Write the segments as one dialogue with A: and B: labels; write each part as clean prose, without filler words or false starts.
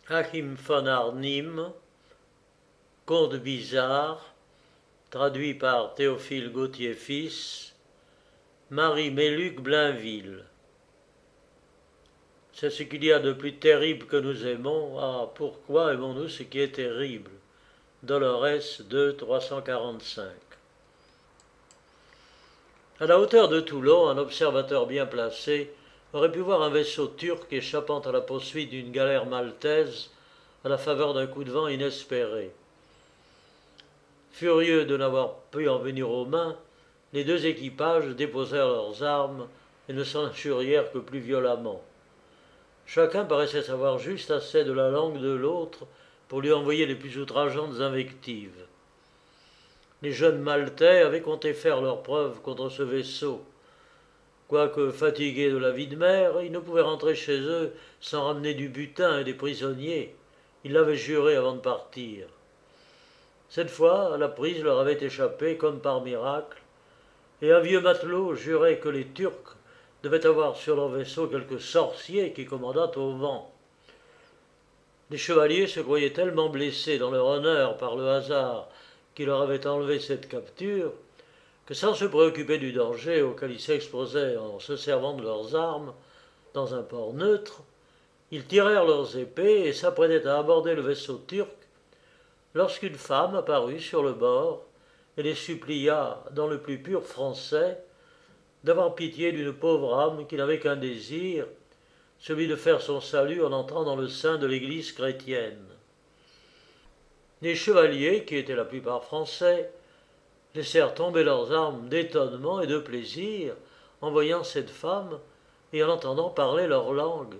A: Achim von Arnim, Conte bizarre, traduit par Théophile Gautier fils, Marie Méluc Blainville. C'est ce qu'il y a de plus terrible que nous aimons. Ah, pourquoi aimons-nous ce qui est terrible? Dolores 2, 345. À la hauteur de Toulon, un observateur bien placé aurait pu voir un vaisseau turc échappant à la poursuite d'une galère maltaise à la faveur d'un coup de vent inespéré. Furieux de n'avoir pu en venir aux mains, les deux équipages déposèrent leurs armes et ne s'en injurièrent que plus violemment. Chacun paraissait savoir juste assez de la langue de l'autre pour lui envoyer les plus outrageantes invectives. Les jeunes Maltais avaient compté faire leurs preuves contre ce vaisseau. Quoique fatigués de la vie de mer, ils ne pouvaient rentrer chez eux sans ramener du butin et des prisonniers. Ils l'avaient juré avant de partir. Cette fois, la prise leur avait échappé comme par miracle, et un vieux matelot jurait que les Turcs devaient avoir sur leur vaisseau quelque sorcier qui commandât au vent. Les chevaliers se croyaient tellement blessés dans leur honneur par le hasard qui leur avait enlevé cette capture, que sans se préoccuper du danger auquel ils s'exposaient en se servant de leurs armes, dans un port neutre, ils tirèrent leurs épées et s'apprêtaient à aborder le vaisseau turc, lorsqu'une femme apparut sur le bord et les supplia, dans le plus pur français, d'avoir pitié d'une pauvre âme qui n'avait qu'un désir, celui de faire son salut en entrant dans le sein de l'Église chrétienne. Les chevaliers, qui étaient la plupart français, laissèrent tomber leurs armes d'étonnement et de plaisir en voyant cette femme et en entendant parler leur langue.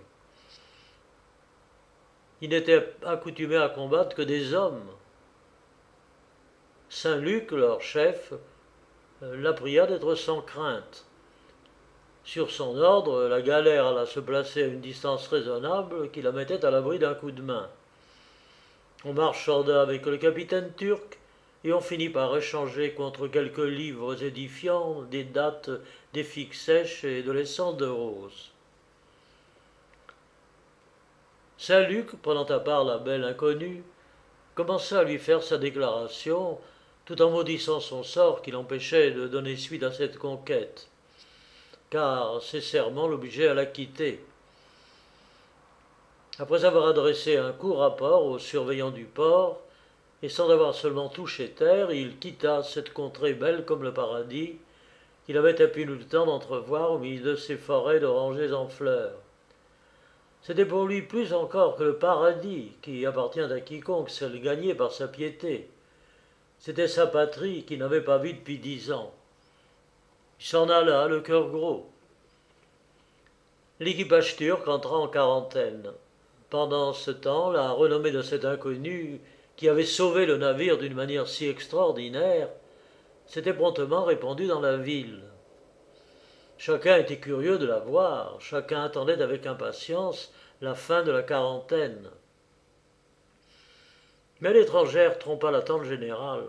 A: Ils n'étaient accoutumés à combattre que des hommes. Saint Luc, leur chef, la pria d'être sans crainte. Sur son ordre, la galère alla se placer à une distance raisonnable qui la mettait à l'abri d'un coup de main. On marchanda avec le capitaine turc et on finit par échanger contre quelques livres édifiants des dattes, des figues sèches et de l'essence de rose. Saint Luc, prenant à part la belle inconnue, commença à lui faire sa déclaration, tout en maudissant son sort qui l'empêchait de donner suite à cette conquête, car ses serments l'obligeaient à la quitter. Après avoir adressé un court rapport aux surveillants du port, et sans avoir seulement touché terre, il quitta cette contrée belle comme le paradis, qu'il avait à peine eu le temps d'entrevoir au milieu de ces forêts d'orangers en fleurs. C'était pour lui plus encore que le paradis, qui appartient à quiconque sait le gagner par sa piété. C'était sa patrie qu'il n'avait pas vue depuis 10 ans. Il s'en alla, le cœur gros. L'équipage turc entra en quarantaine. Pendant ce temps, la renommée de cet inconnu, qui avait sauvé le navire d'une manière si extraordinaire, s'était promptement répandue dans la ville. Chacun était curieux de la voir, chacun attendait avec impatience la fin de la quarantaine. Mais l'étrangère trompa l'attente générale.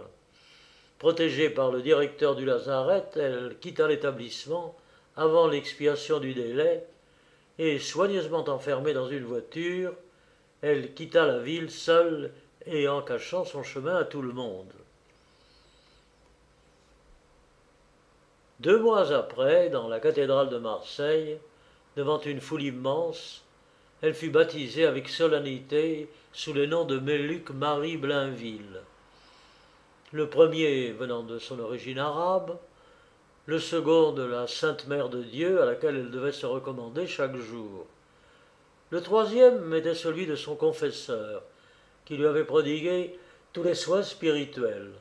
A: Protégée par le directeur du lazaret, elle quitta l'établissement avant l'expiration du délai, et, soigneusement enfermée dans une voiture, elle quitta la ville seule et en cachant son chemin à tout le monde. 2 mois après, dans la cathédrale de Marseille, devant une foule immense, elle fut baptisée avec solennité sous le nom de Méluc Marie Blainville. Le premier venant de son origine arabe, le second de la Sainte Mère de Dieu à laquelle elle devait se recommander chaque jour. Le troisième était celui de son confesseur, qui lui avait prodigué tous les soins spirituels.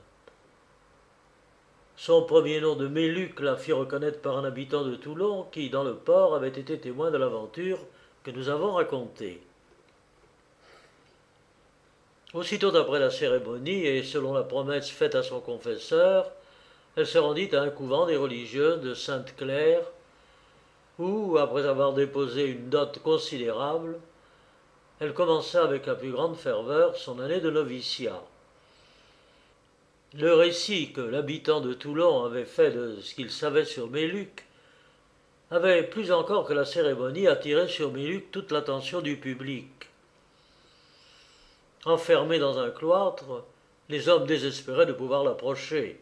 A: Son premier nom de Méluc la fit reconnaître par un habitant de Toulon qui, dans le port, avait été témoin de l'aventure que nous avons racontée. Aussitôt après la cérémonie, et selon la promesse faite à son confesseur, elle se rendit à un couvent des religieuses de Sainte-Claire, où, après avoir déposé une dot considérable, elle commença avec la plus grande ferveur son année de noviciat. Le récit que l'habitant de Toulon avait fait de ce qu'il savait sur Méluc avait, plus encore que la cérémonie, attiré sur Méluc toute l'attention du public. Enfermés dans un cloître, les hommes désespéraient de pouvoir l'approcher.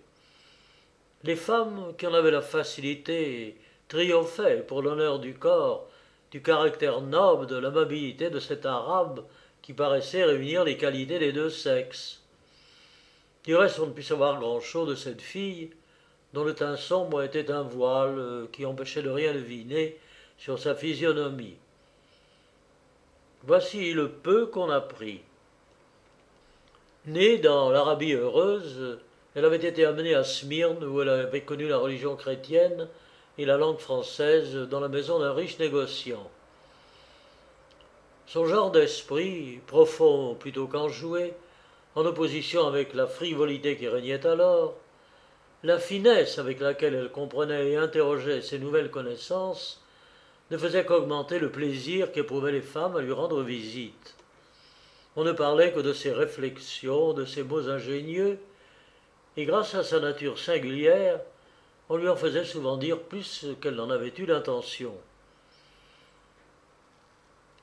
A: Les femmes, qui en avaient la facilité, triomphaient pour l'honneur du corps, du caractère noble, de l'amabilité de cet arabe qui paraissait réunir les qualités des deux sexes. Du reste, on ne put savoir grand-chose de cette fille, dont le teint sombre était un voile qui empêchait de rien deviner sur sa physionomie. Voici le peu qu'on apprit. Née dans l'Arabie heureuse, elle avait été amenée à Smyrne, où elle avait connu la religion chrétienne et la langue française, dans la maison d'un riche négociant. Son genre d'esprit, profond plutôt qu'enjoué, en opposition avec la frivolité qui régnait alors, la finesse avec laquelle elle comprenait et interrogeait ses nouvelles connaissances, ne faisait qu'augmenter le plaisir qu'éprouvaient les femmes à lui rendre visite. On ne parlait que de ses réflexions, de ses mots ingénieux, et grâce à sa nature singulière, on lui en faisait souvent dire plus qu'elle n'en avait eu l'intention.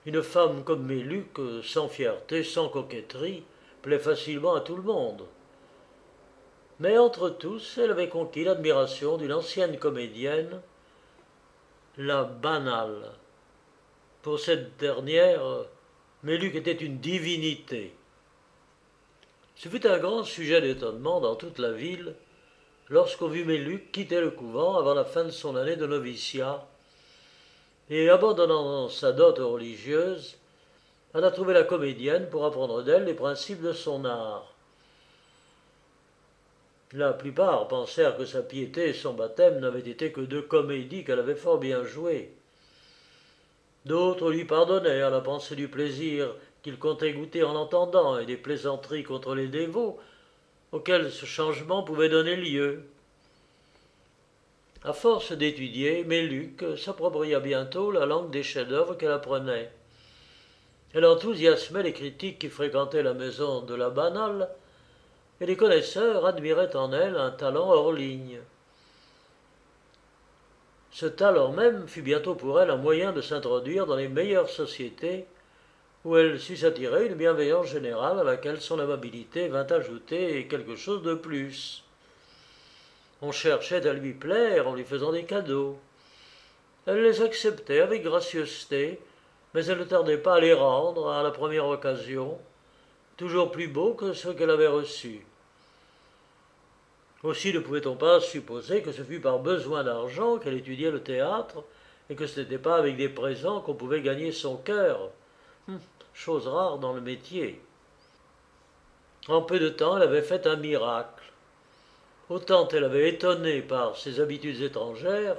A: Une femme comme Méluc, sans fierté, sans coquetterie, plaît facilement à tout le monde. Mais entre tous, elle avait conquis l'admiration d'une ancienne comédienne, la Banale. Pour cette dernière, Méluc était une divinité. Ce fut un grand sujet d'étonnement dans toute la ville lorsqu'on vit Méluc quitter le couvent avant la fin de son année de noviciat et, abandonnant sa dot religieuse, elle a trouvé la comédienne pour apprendre d'elle les principes de son art. La plupart pensèrent que sa piété et son baptême n'avaient été que deux comédies qu'elle avait fort bien jouées. D'autres lui pardonnèrent la pensée du plaisir qu'il comptait goûter en l'entendant et des plaisanteries contre les dévots auxquels ce changement pouvait donner lieu. À force d'étudier, Méluc s'appropria bientôt la langue des chefs-d'œuvre qu'elle apprenait. Elle enthousiasmait les critiques qui fréquentaient la maison de la Banale, et les connaisseurs admiraient en elle un talent hors ligne. Ce talent même fut bientôt pour elle un moyen de s'introduire dans les meilleures sociétés, où elle sut s'attirer une bienveillance générale à laquelle son amabilité vint ajouter quelque chose de plus. On cherchait à lui plaire en lui faisant des cadeaux. Elle les acceptait avec gracieuseté, mais elle ne tardait pas à les rendre à la première occasion, toujours plus beaux que ceux qu'elle avait reçus. Aussi ne pouvait-on pas supposer que ce fût par besoin d'argent qu'elle étudiait le théâtre, et que ce n'était pas avec des présents qu'on pouvait gagner son cœur. Chose rare dans le métier. En peu de temps, elle avait fait un miracle. Autant elle avait étonné par ses habitudes étrangères,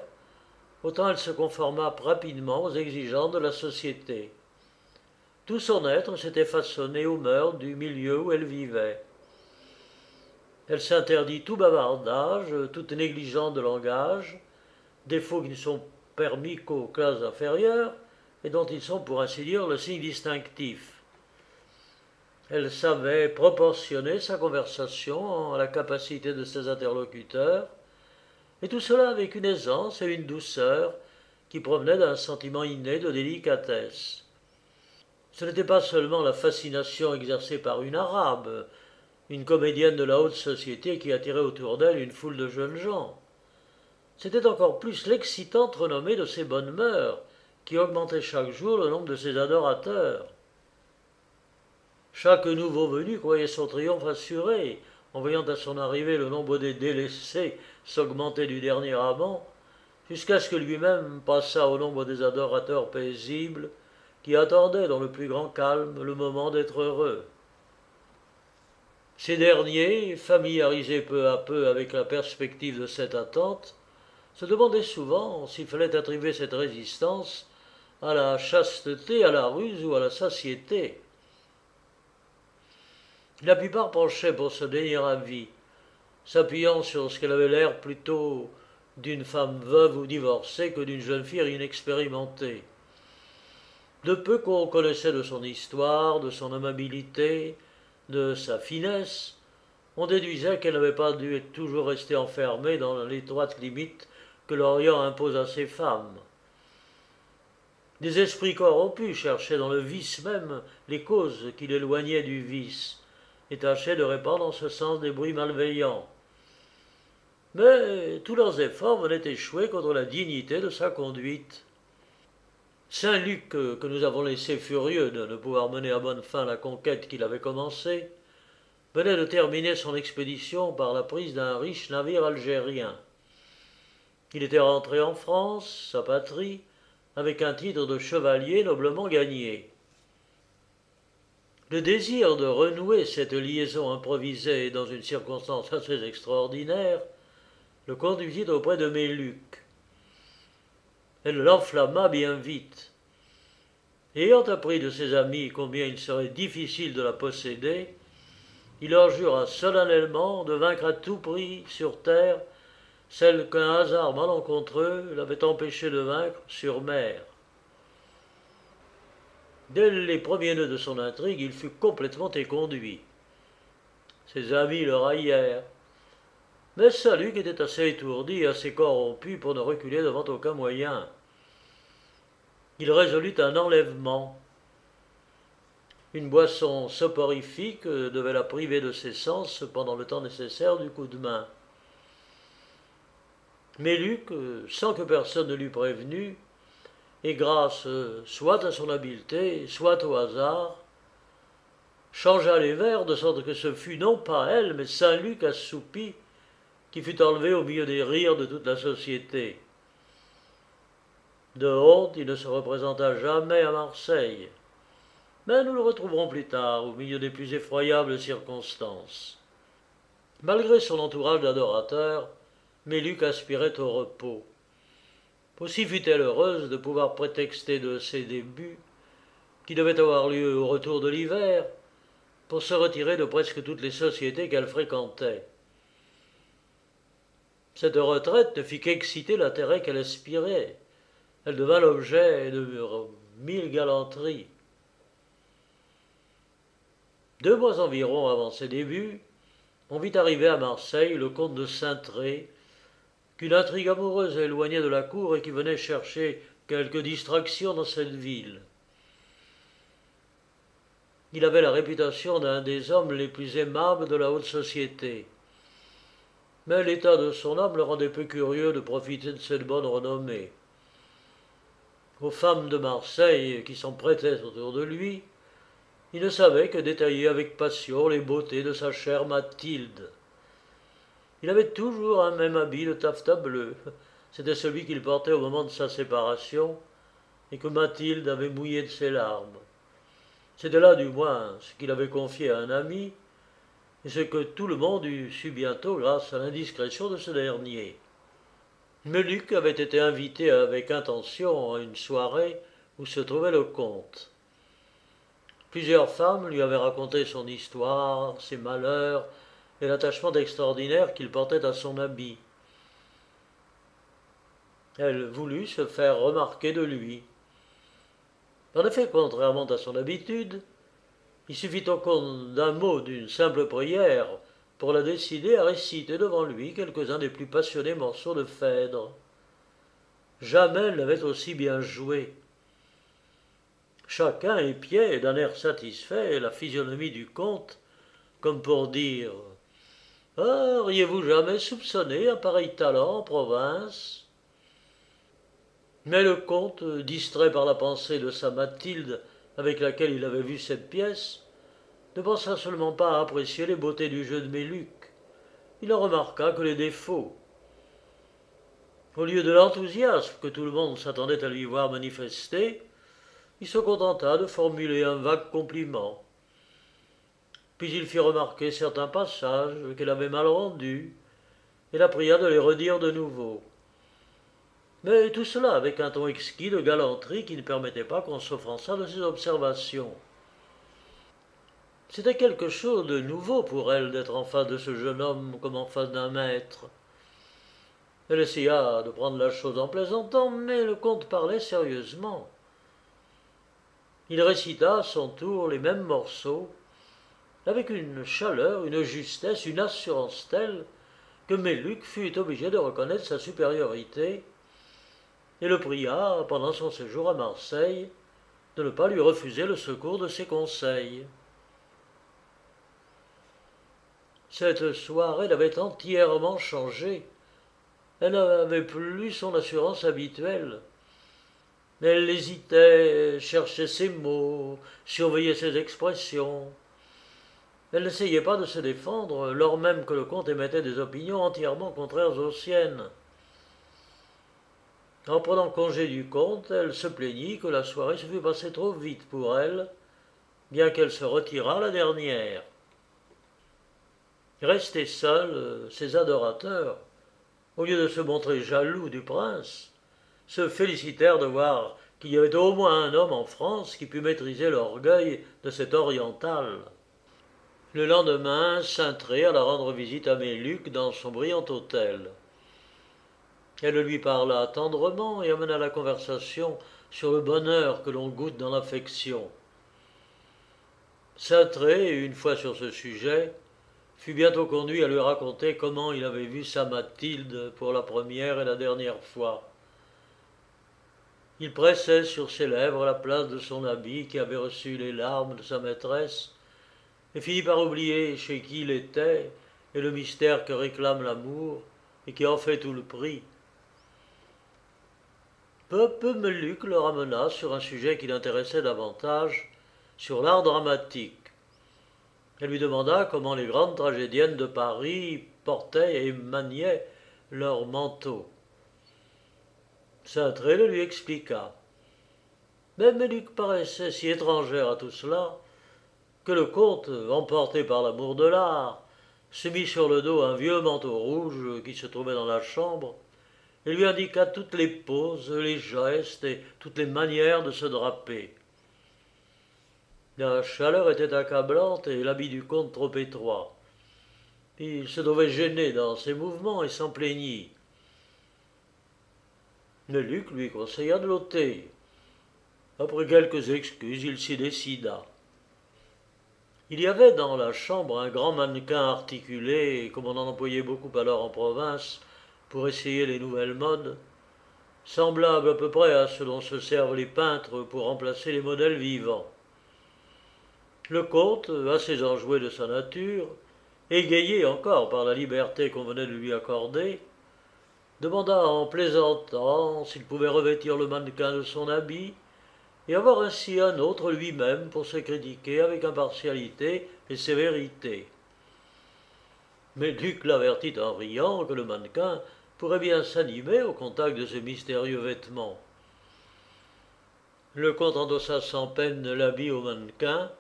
A: autant elle se conforma rapidement aux exigences de la société. Tout son être s'était façonné aux mœurs du milieu où elle vivait. Elle s'interdit tout bavardage, toute négligence de langage, défauts qui ne sont permis qu'aux classes inférieures et dont ils sont pour ainsi dire le signe distinctif. Elle savait proportionner sa conversation à la capacité de ses interlocuteurs, et tout cela avec une aisance et une douceur qui provenaient d'un sentiment inné de délicatesse. Ce n'était pas seulement la fascination exercée par une arabe, une comédienne de la haute société qui attirait autour d'elle une foule de jeunes gens. C'était encore plus l'excitante renommée de ses bonnes mœurs, qui augmentait chaque jour le nombre de ses adorateurs. Chaque nouveau venu croyait son triomphe assuré, en voyant à son arrivée le nombre des délaissés s'augmenter du dernier amant, jusqu'à ce que lui-même passât au nombre des adorateurs paisibles qui attendaient dans le plus grand calme le moment d'être heureux. Ces derniers, familiarisés peu à peu avec la perspective de cette attente, se demandaient souvent s'il fallait attribuer cette résistance à la chasteté, à la ruse ou à la satiété. La plupart penchaient pour se dénier à vie, s'appuyant sur ce qu'elle avait l'air plutôt d'une femme veuve ou divorcée que d'une jeune fille inexpérimentée. De peu qu'on connaissait de son histoire, de son amabilité, de sa finesse, on déduisait qu'elle n'avait pas dû toujours rester enfermée dans l'étroite limite que l'Orient impose à ses femmes. Des esprits corrompus cherchaient dans le vice même les causes qui l'éloignaient du vice, et tâchaient de répandre en ce sens des bruits malveillants. Mais tous leurs efforts venaient échouer contre la dignité de sa conduite. Saint Luc, que nous avons laissé furieux de ne pouvoir mener à bonne fin la conquête qu'il avait commencée, venait de terminer son expédition par la prise d'un riche navire algérien. Il était rentré en France, sa patrie, avec un titre de chevalier noblement gagné. Le désir de renouer cette liaison improvisée dans une circonstance assez extraordinaire le conduisit auprès de Méluc. Elle l'enflamma bien vite. Ayant appris de ses amis combien il serait difficile de la posséder, il leur jura solennellement de vaincre à tout prix sur terre celle qu'un hasard malencontreux l'avait empêché de vaincre sur mer. Dès les premiers nœuds de son intrigue, il fut complètement éconduit. Ses amis le raillèrent, mais Saint Luc était assez étourdi et assez corrompu pour ne reculer devant aucun moyen. Il résolut un enlèvement. Une boisson soporifique devait la priver de ses sens pendant le temps nécessaire du coup de main. Méluc, sans que personne ne l'eût prévenu, et grâce soit à son habileté, soit au hasard, changea les vers de sorte que ce fut non pas elle, mais Saint Luc assoupi, qui fut enlevé au milieu des rires de toute la société. De honte, il ne se représenta jamais à Marseille, mais nous le retrouverons plus tard, au milieu des plus effroyables circonstances. Malgré son entourage d'adorateurs, Méluc aspirait au repos. Aussi fut-elle heureuse de pouvoir prétexter de ses débuts, qui devaient avoir lieu au retour de l'hiver, pour se retirer de presque toutes les sociétés qu'elle fréquentait. Cette retraite ne fit qu'exciter l'intérêt qu'elle aspirait. Elle devint l'objet de 1000 galanteries. 2 mois environ avant ses débuts, on vit arriver à Marseille le comte de Saintré, qu'une intrigue amoureuse éloignait de la cour et qui venait chercher quelque distraction dans cette ville. Il avait la réputation d'un des hommes les plus aimables de la haute société. Mais l'état de son âme le rendait peu curieux de profiter de cette bonne renommée. Aux femmes de Marseille qui s'en prêtaient autour de lui, il ne savait que détailler avec passion les beautés de sa chère Mathilde. Il avait toujours un même habit de taffetas bleu. C'était celui qu'il portait au moment de sa séparation et que Mathilde avait mouillé de ses larmes. C'était là, du moins, ce qu'il avait confié à un ami, et ce que tout le monde eut su bientôt grâce à l'indiscrétion de ce dernier. Méluc avait été invité avec intention à une soirée où se trouvait le comte. Plusieurs femmes lui avaient raconté son histoire, ses malheurs et l'attachement extraordinaire qu'il portait à son habit. Elle voulut se faire remarquer de lui. En effet, contrairement à son habitude, il suffit au compte d'un mot, d'une simple prière, pour la décider à réciter devant lui quelques-uns des plus passionnés morceaux de Phèdre. Jamais elle n'avait aussi bien joué. Chacun épiait d'un air satisfait la physionomie du comte, comme pour dire « Ah, auriez-vous jamais soupçonné un pareil talent en province ?» Mais le comte, distrait par la pensée de sa Mathilde avec laquelle il avait vu cette pièce, ne pensa seulement pas à apprécier les beautés du jeu de Méluc. Il en remarqua que les défauts. Au lieu de l'enthousiasme que tout le monde s'attendait à lui voir manifester, il se contenta de formuler un vague compliment. Puis il fit remarquer certains passages qu'elle avait mal rendus, et la pria de les redire de nouveau. Mais tout cela avec un ton exquis de galanterie qui ne permettait pas qu'on s'offensât de ses observations. C'était quelque chose de nouveau pour elle d'être en face de ce jeune homme comme en face d'un maître. Elle essaya de prendre la chose en plaisantant, mais le comte parlait sérieusement. Il récita à son tour les mêmes morceaux, avec une chaleur, une justesse, une assurance telle que Méluc fut obligé de reconnaître sa supériorité et le pria, pendant son séjour à Marseille, de ne pas lui refuser le secours de ses conseils. Cette soirée l'avait entièrement changée. Elle n'avait plus son assurance habituelle. Elle hésitait, cherchait ses mots, surveillait ses expressions. Elle n'essayait pas de se défendre, lors même que le comte émettait des opinions entièrement contraires aux siennes. En prenant congé du comte, elle se plaignit que la soirée se fût passée trop vite pour elle, bien qu'elle se retirât la dernière. Restés seuls, ses adorateurs, au lieu de se montrer jaloux du prince, se félicitèrent de voir qu'il y avait au moins un homme en France qui pût maîtriser l'orgueil de cet oriental. Le lendemain, Saintré alla rendre visite à Méluc dans son brillant hôtel. Elle lui parla tendrement et amena la conversation sur le bonheur que l'on goûte dans l'affection. Saintré, une fois sur ce sujet, fut bientôt conduit à lui raconter comment il avait vu sa Mathilde pour la première et la dernière fois. Il pressait sur ses lèvres la place de son habit qui avait reçu les larmes de sa maîtresse, et finit par oublier chez qui il était et le mystère que réclame l'amour et qui en fait tout le prix. Peu à peu, Méluc le ramena sur un sujet qui l'intéressait davantage, sur l'art dramatique. Elle lui demanda comment les grandes tragédiennes de Paris portaient et maniaient leurs manteaux. Saintré le lui expliqua. Mais Méluc paraissait si étrangère à tout cela que le comte, emporté par l'amour de l'art, se mit sur le dos un vieux manteau rouge qui se trouvait dans la chambre et lui indiqua toutes les poses, les gestes et toutes les manières de se draper. La chaleur était accablante et l'habit du comte trop étroit. Il se trouvait gêné dans ses mouvements et s'en plaignit. Méluc lui conseilla de l'ôter. Après quelques excuses, il s'y décida. Il y avait dans la chambre un grand mannequin articulé, comme on en employait beaucoup alors en province, pour essayer les nouvelles modes, semblable à peu près à ce dont se servent les peintres pour remplacer les modèles vivants. Le comte, assez enjoué de sa nature, égayé encore par la liberté qu'on venait de lui accorder, demanda en plaisantant s'il pouvait revêtir le mannequin de son habit et avoir ainsi un autre lui-même pour se critiquer avec impartialité et sévérité. Mais Luc l'avertit en riant que le mannequin pourrait bien s'animer au contact de ces mystérieux vêtements. Le comte endossa sans peine l'habit au mannequin.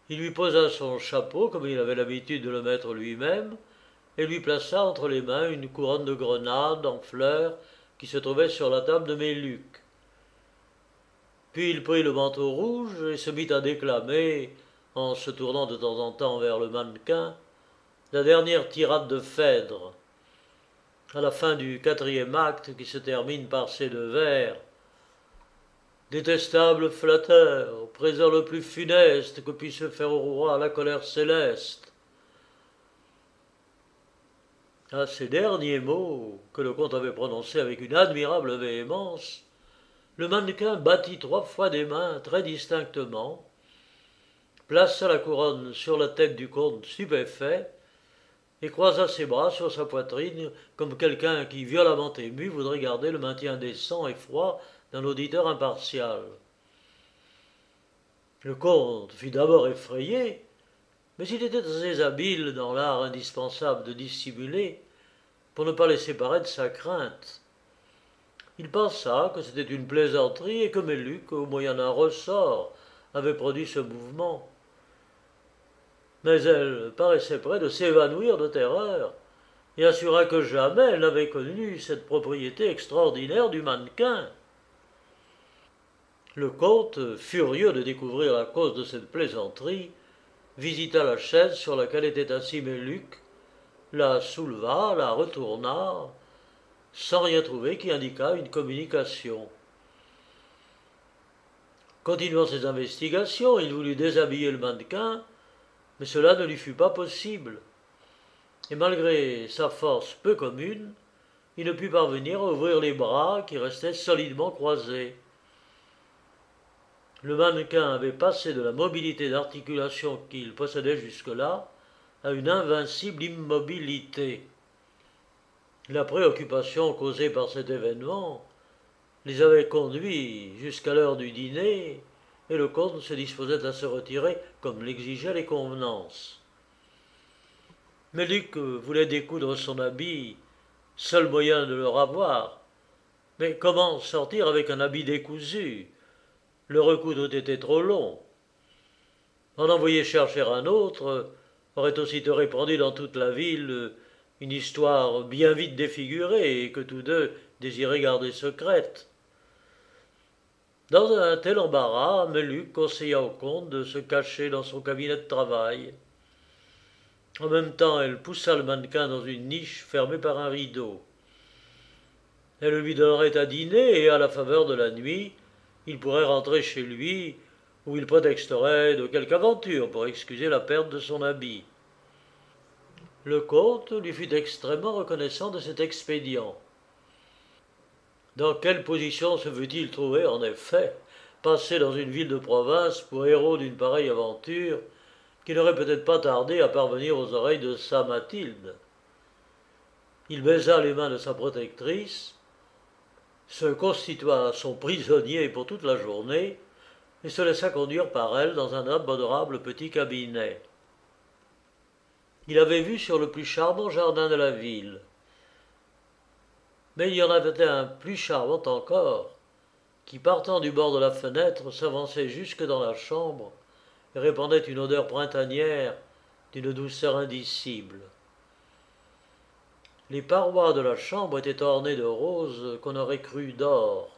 A: Il lui posa son chapeau comme il avait l'habitude de le mettre lui-même et lui plaça entre les mains une couronne de grenade en fleurs qui se trouvait sur la table de Méluc. Puis il prit le manteau rouge et se mit à déclamer, en se tournant de temps en temps vers le mannequin, la dernière tirade de Phèdre, à la fin du 4e acte qui se termine par ces 2 vers. Détestable flatteur, présent le plus funeste que puisse faire au roi la colère céleste. À ces derniers mots, que le comte avait prononcés avec une admirable véhémence, le mannequin battit 3 fois des mains très distinctement, plaça la couronne sur la tête du comte stupéfait, et croisa ses bras sur sa poitrine comme quelqu'un qui, violemment ému, voudrait garder le maintien décent et froid d'un auditeur impartial. Le comte fut d'abord effrayé, mais il était assez habile dans l'art indispensable de dissimuler pour ne pas laisser paraître sa crainte. Il pensa que c'était une plaisanterie et que Méluc, au moyen d'un ressort, avait produit ce mouvement. Mais elle paraissait près de s'évanouir de terreur et assura que jamais elle n'avait connu cette propriété extraordinaire du mannequin. Le comte, furieux de découvrir la cause de cette plaisanterie, visita la chaise sur laquelle était assis Méluc, la souleva, la retourna, sans rien trouver qui indiquât une communication. Continuant ses investigations, il voulut déshabiller le mannequin, mais cela ne lui fut pas possible. Et malgré sa force peu commune, il ne put parvenir à ouvrir les bras qui restaient solidement croisés. Le mannequin avait passé de la mobilité d'articulation qu'il possédait jusque-là à une invincible immobilité. La préoccupation causée par cet événement les avait conduits jusqu'à l'heure du dîner, et le comte se disposait à se retirer comme l'exigeaient les convenances. Mais Luc voulait découdre son habit, seul moyen de le ravoir. Mais comment sortir avec un habit décousu? Le recoudre était trop long. En envoyer chercher un autre aurait aussitôt répandu dans toute la ville une histoire bien vite défigurée et que tous deux désiraient garder secrète. Dans un tel embarras, Meluc conseilla au comte de se cacher dans son cabinet de travail. En même temps, elle poussa le mannequin dans une niche fermée par un rideau. Elle lui donnerait à dîner et, à la faveur de la nuit, il pourrait rentrer chez lui, où il prétexterait de quelque aventure pour excuser la perte de son habit. Le comte lui fut extrêmement reconnaissant de cet expédient. Dans quelle position se veut-il trouver, en effet, passé dans une ville de province pour héros d'une pareille aventure, qui n'aurait peut-être pas tardé à parvenir aux oreilles de sa Mathilde? Il baisa les mains de sa protectrice, se constitua son prisonnier pour toute la journée, et se laissa conduire par elle dans un adorable petit cabinet. Il avait vue sur le plus charmant jardin de la ville. Mais il y en avait un plus charmant encore, qui, partant du bord de la fenêtre, s'avançait jusque dans la chambre et répandait une odeur printanière d'une douceur indicible. Les parois de la chambre étaient ornées de roses qu'on aurait cru d'or.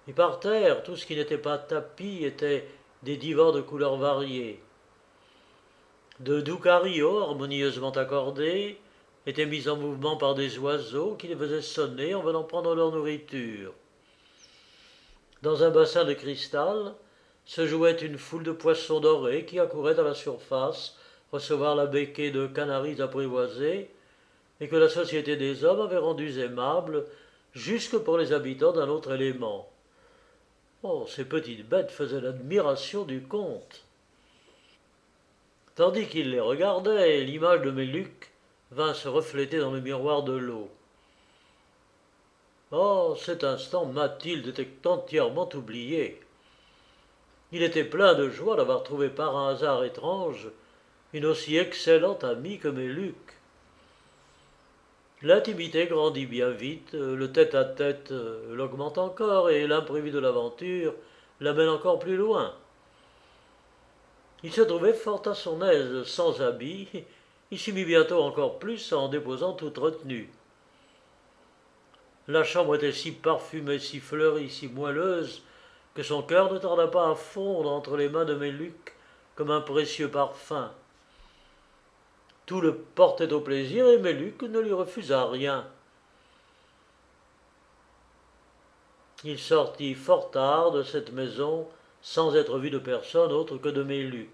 A: Et par terre, tout ce qui n'était pas tapis était des divans de couleurs variées. De doux carillons harmonieusement accordés étaient mis en mouvement par des oiseaux qui les faisaient sonner en venant prendre leur nourriture. Dans un bassin de cristal se jouait une foule de poissons dorés qui accouraient à la surface recevoir la becquée de canaris apprivoisés et que la société des hommes avait rendus aimables jusque pour les habitants d'un autre élément. Oh, ces petites bêtes faisaient l'admiration du comte. Tandis qu'il les regardait, l'image de Meluc vint se refléter dans le miroir de l'eau. Oh, cet instant, Mathilde était entièrement oubliée. Il était plein de joie d'avoir trouvé par un hasard étrange une aussi excellente amie que Meluc. L'intimité grandit bien vite, le tête-à-tête l'augmente encore, et l'imprévu de l'aventure l'amène encore plus loin. Il se trouvait fort à son aise, sans habit. Il s'y mit bientôt encore plus en déposant toute retenue. La chambre était si parfumée, si fleurie, si moelleuse, que son cœur ne tarda pas à fondre entre les mains de Meluc comme un précieux parfum. Tout le portait au plaisir, et Meluc ne lui refusa rien. Il sortit fort tard de cette maison sans être vu de personne autre que de Meluc.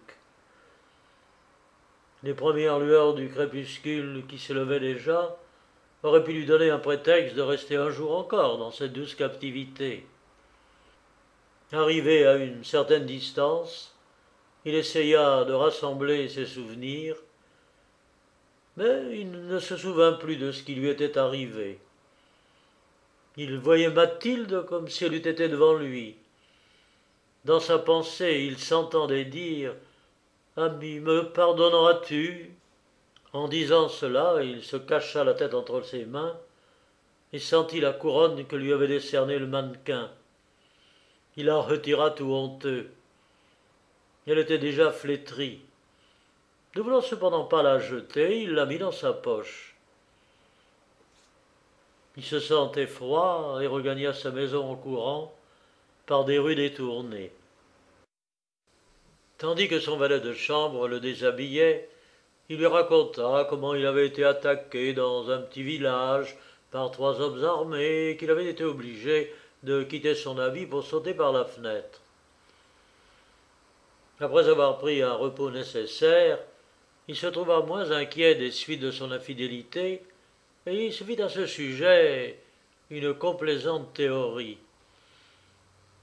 A: Les premières lueurs du crépuscule qui s'élevait déjà auraient pu lui donner un prétexte de rester un jour encore dans cette douce captivité. Arrivé à une certaine distance, il essaya de rassembler ses souvenirs, mais il ne se souvint plus de ce qui lui était arrivé. Il voyait Mathilde comme si elle eût été devant lui. Dans sa pensée, il s'entendait dire « Ami, me pardonneras-tu » En disant cela, il se cacha la tête entre ses mains et sentit la couronne que lui avait décernée le mannequin. Il la retira tout honteux. Elle était déjà flétrie. Ne voulant cependant pas la jeter, il la mit dans sa poche. Il se sentait froid et regagna sa maison en courant par des rues détournées. Tandis que son valet de chambre le déshabillait, il lui raconta comment il avait été attaqué dans un petit village par 3 hommes armés et qu'il avait été obligé de quitter son habit pour sauter par la fenêtre. Après avoir pris un repos nécessaire, il se trouva moins inquiet des suites de son infidélité et il se fit à ce sujet une complaisante théorie.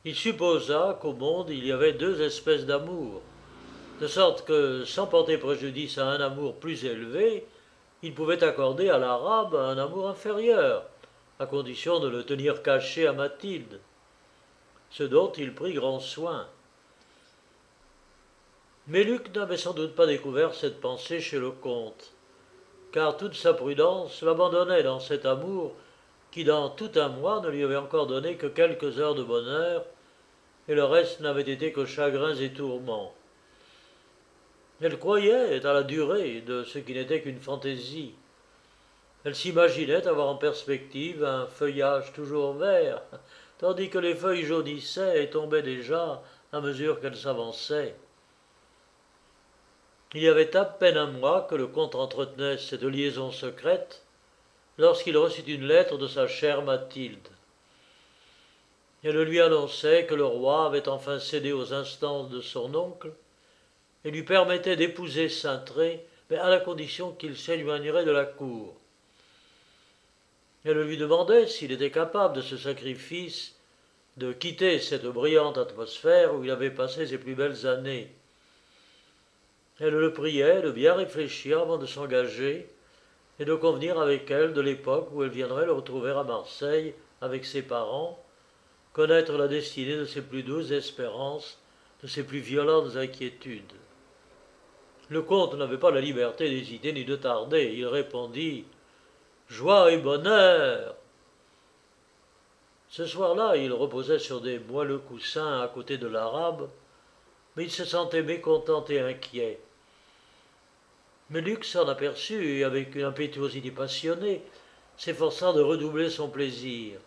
A: Il supposa qu'au monde il y avait deux espèces d'amour, de sorte que, sans porter préjudice à un amour plus élevé, il pouvait accorder à l'arabe un amour inférieur, à condition de le tenir caché à Mathilde, ce dont il prit grand soin. Mais Luc n'avait sans doute pas découvert cette pensée chez le comte, car toute sa prudence l'abandonnait dans cet amour qui dans tout un mois ne lui avait encore donné que quelques heures de bonheur, et le reste n'avait été que chagrins et tourments. Elle croyait à la durée de ce qui n'était qu'une fantaisie. Elle s'imaginait avoir en perspective un feuillage toujours vert, tandis que les feuilles jaunissaient et tombaient déjà à mesure qu'elle s'avançait. Il y avait à peine un mois que le comte entretenait cette liaison secrète, lorsqu'il reçut une lettre de sa chère Mathilde. Elle lui annonçait que le roi avait enfin cédé aux instances de son oncle et lui permettait d'épouser Saintré, mais à la condition qu'il s'éloignerait de la cour. Elle lui demandait s'il était capable de ce sacrifice, de quitter cette brillante atmosphère où il avait passé ses plus belles années. Elle le priait de bien réfléchir avant de s'engager et de convenir avec elle de l'époque où elle viendrait le retrouver à Marseille avec ses parents, connaître la destinée de ses plus douces espérances, de ses plus violentes inquiétudes. Le comte n'avait pas la liberté d'hésiter ni de tarder. Il répondit « Joie et bonheur !» Ce soir-là, il reposait sur des moelleux coussins à côté de l'arabe, mais il se sentait mécontent et inquiet. Mais Luc s'en aperçut, et avec une impétuosité passionnée, s'efforça de redoubler son plaisir.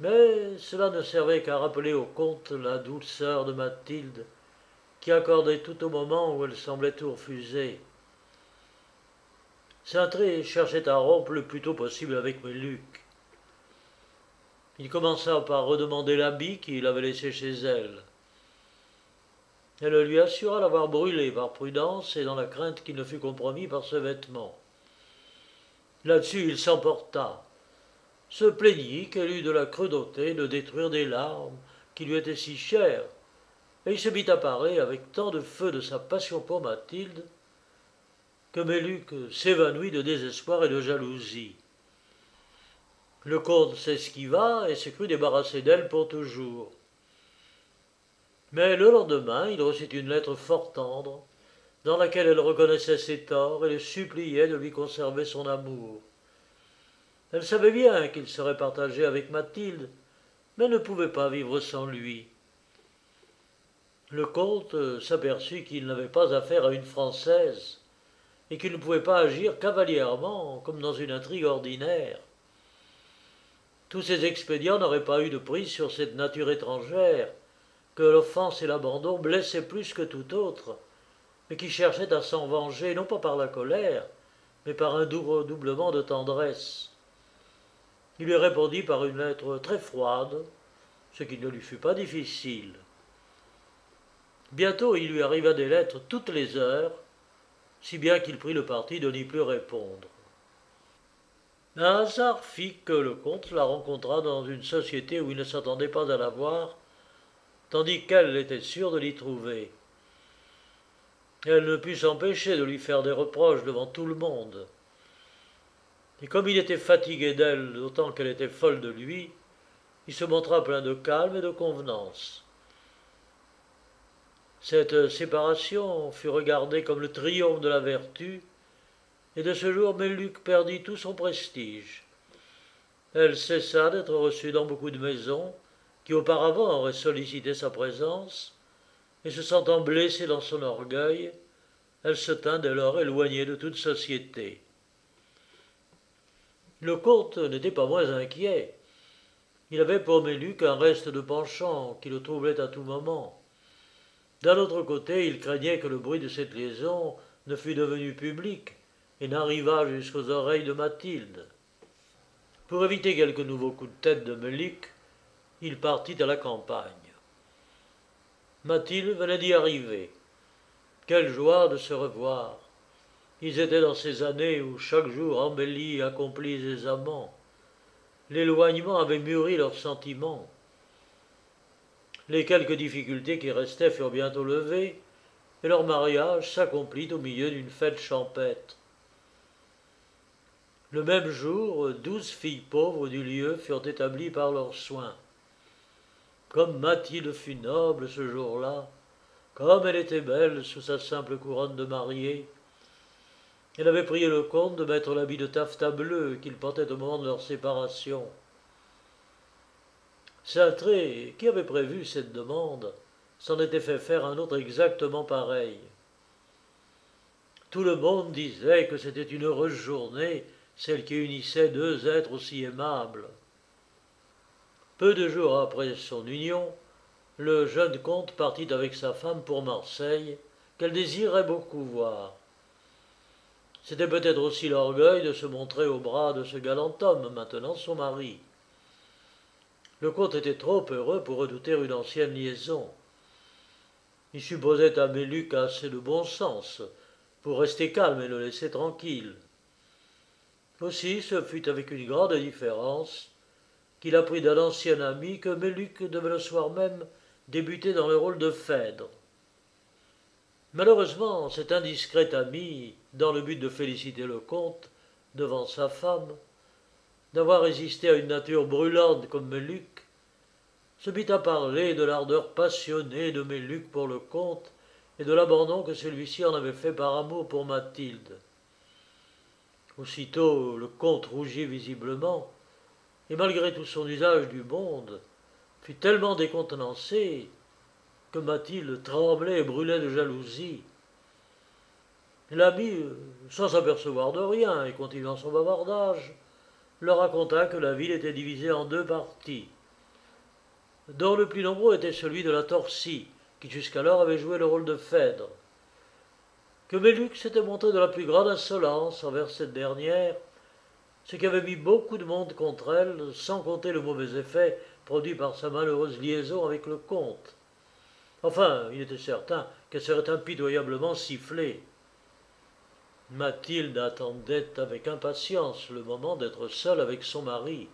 A: Mais cela ne servait qu'à rappeler au comte la douceur de Mathilde, qui accordait tout au moment où elle semblait tout refuser. Saintré cherchait à rompre le plus tôt possible avec Luc. Il commença par redemander l'habit qu'il avait laissé chez elle. Elle lui assura l'avoir brûlé par prudence et dans la crainte qu'il ne fût compromis par ce vêtement. Là-dessus, il s'emporta, se plaignit qu'elle eût de la cruauté de détruire des larmes qui lui étaient si chères, et il se mit à parler avec tant de feu de sa passion pour Mathilde que Luc s'évanouit de désespoir et de jalousie. Le comte s'esquiva et se crut débarrassé d'elle pour toujours. Mais le lendemain, il reçut une lettre fort tendre, dans laquelle elle reconnaissait ses torts et le suppliait de lui conserver son amour. Elle savait bien qu'il serait partagé avec Mathilde, mais ne pouvait pas vivre sans lui. Le comte s'aperçut qu'il n'avait pas affaire à une Française, et qu'il ne pouvait pas agir cavalièrement, comme dans une intrigue ordinaire. Tous ces expédients n'auraient pas eu de prise sur cette nature étrangère, que l'offense et l'abandon blessaient plus que tout autre, mais qui cherchait à s'en venger non pas par la colère, mais par un doux redoublement de tendresse. Il lui répondit par une lettre très froide, ce qui ne lui fut pas difficile. Bientôt il lui arriva des lettres toutes les heures, si bien qu'il prit le parti de n'y plus répondre. Un hasard fit que le comte la rencontra dans une société où il ne s'attendait pas à la voir, tandis qu'elle était sûre de l'y trouver. Elle ne put s'empêcher de lui faire des reproches devant tout le monde. Et comme il était fatigué d'elle d'autant qu'elle était folle de lui, il se montra plein de calme et de convenance. Cette séparation fut regardée comme le triomphe de la vertu, et de ce jour Luc perdit tout son prestige. Elle cessa d'être reçue dans beaucoup de maisons qui auparavant auraient sollicité sa présence, et se sentant blessée dans son orgueil, elle se tint dès lors éloignée de toute société. Le comte n'était pas moins inquiet. Il avait pour Luc un reste de penchant qui le troublait à tout moment. D'un autre côté, il craignait que le bruit de cette liaison ne fût devenu public et n'arrivât jusqu'aux oreilles de Mathilde. Pour éviter quelque nouveau coup de tête de Luc, il partit à la campagne. Mathilde venait d'y arriver. Quelle joie de se revoir! Ils étaient dans ces années où chaque jour embellit et accomplit aisément. L'éloignement avait mûri leurs sentiments. Les quelques difficultés qui restaient furent bientôt levées, et leur mariage s'accomplit au milieu d'une fête champêtre. Le même jour, 12 filles pauvres du lieu furent établies par leurs soins. Comme Mathilde fut noble ce jour-là, comme elle était belle sous sa simple couronne de mariée. Elle avait prié le comte de mettre l'habit de taffetas bleu qu'il portait au moment de leur séparation. Cintré, qui avait prévu cette demande, s'en était fait faire un autre exactement pareil. Tout le monde disait que c'était une heureuse journée, celle qui unissait deux êtres aussi aimables. Peu de jours après son union, le jeune comte partit avec sa femme pour Marseille, qu'elle désirait beaucoup voir. C'était peut-être aussi l'orgueil de se montrer au bras de ce galant homme, maintenant son mari. Le comte était trop heureux pour redouter une ancienne liaison. Il supposait à Méluc assez de bon sens pour rester calme et le laisser tranquille. Aussi, ce fut avec une grande différence qu'il apprit d'un ancien ami que Méluc devait le soir même débuter dans le rôle de Phèdre. Malheureusement, cet indiscret ami, dans le but de féliciter le comte devant sa femme, d'avoir résisté à une nature brûlante comme Méluc, se mit à parler de l'ardeur passionnée de Méluc pour le comte et de l'abandon que celui-ci en avait fait par amour pour Mathilde. Aussitôt, le comte rougit visiblement, et malgré tout son usage du monde, fut tellement décontenancé que Mathilde tremblait et brûlait de jalousie. L'ami, sans s'apercevoir de rien et continuant son bavardage, leur raconta que la ville était divisée en deux parties, dont le plus nombreux était celui de la Torcy, qui jusqu'alors avait joué le rôle de Phèdre, que Méluc s'était montré de la plus grande insolence envers cette dernière, ce qui avait mis beaucoup de monde contre elle, sans compter le mauvais effet produit par sa malheureuse liaison avec le comte. Enfin, il était certain qu'elle serait impitoyablement sifflée. Mathilde attendait avec impatience le moment d'être seule avec son mari.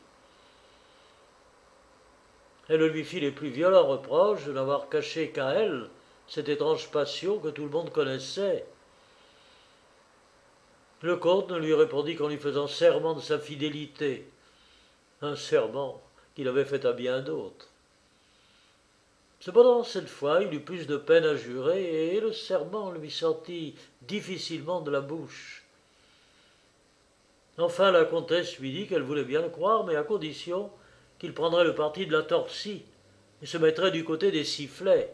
A: Elle lui fit les plus violents reproches de n'avoir caché qu'à elle cette étrange passion que tout le monde connaissait. Le comte ne lui répondit qu'en lui faisant serment de sa fidélité, un serment qu'il avait fait à bien d'autres. Cependant, cette fois, il eut plus de peine à jurer, et le serment lui sortit difficilement de la bouche. Enfin, la comtesse lui dit qu'elle voulait bien le croire, mais à condition qu'il prendrait le parti de la Torcy et se mettrait du côté des sifflets.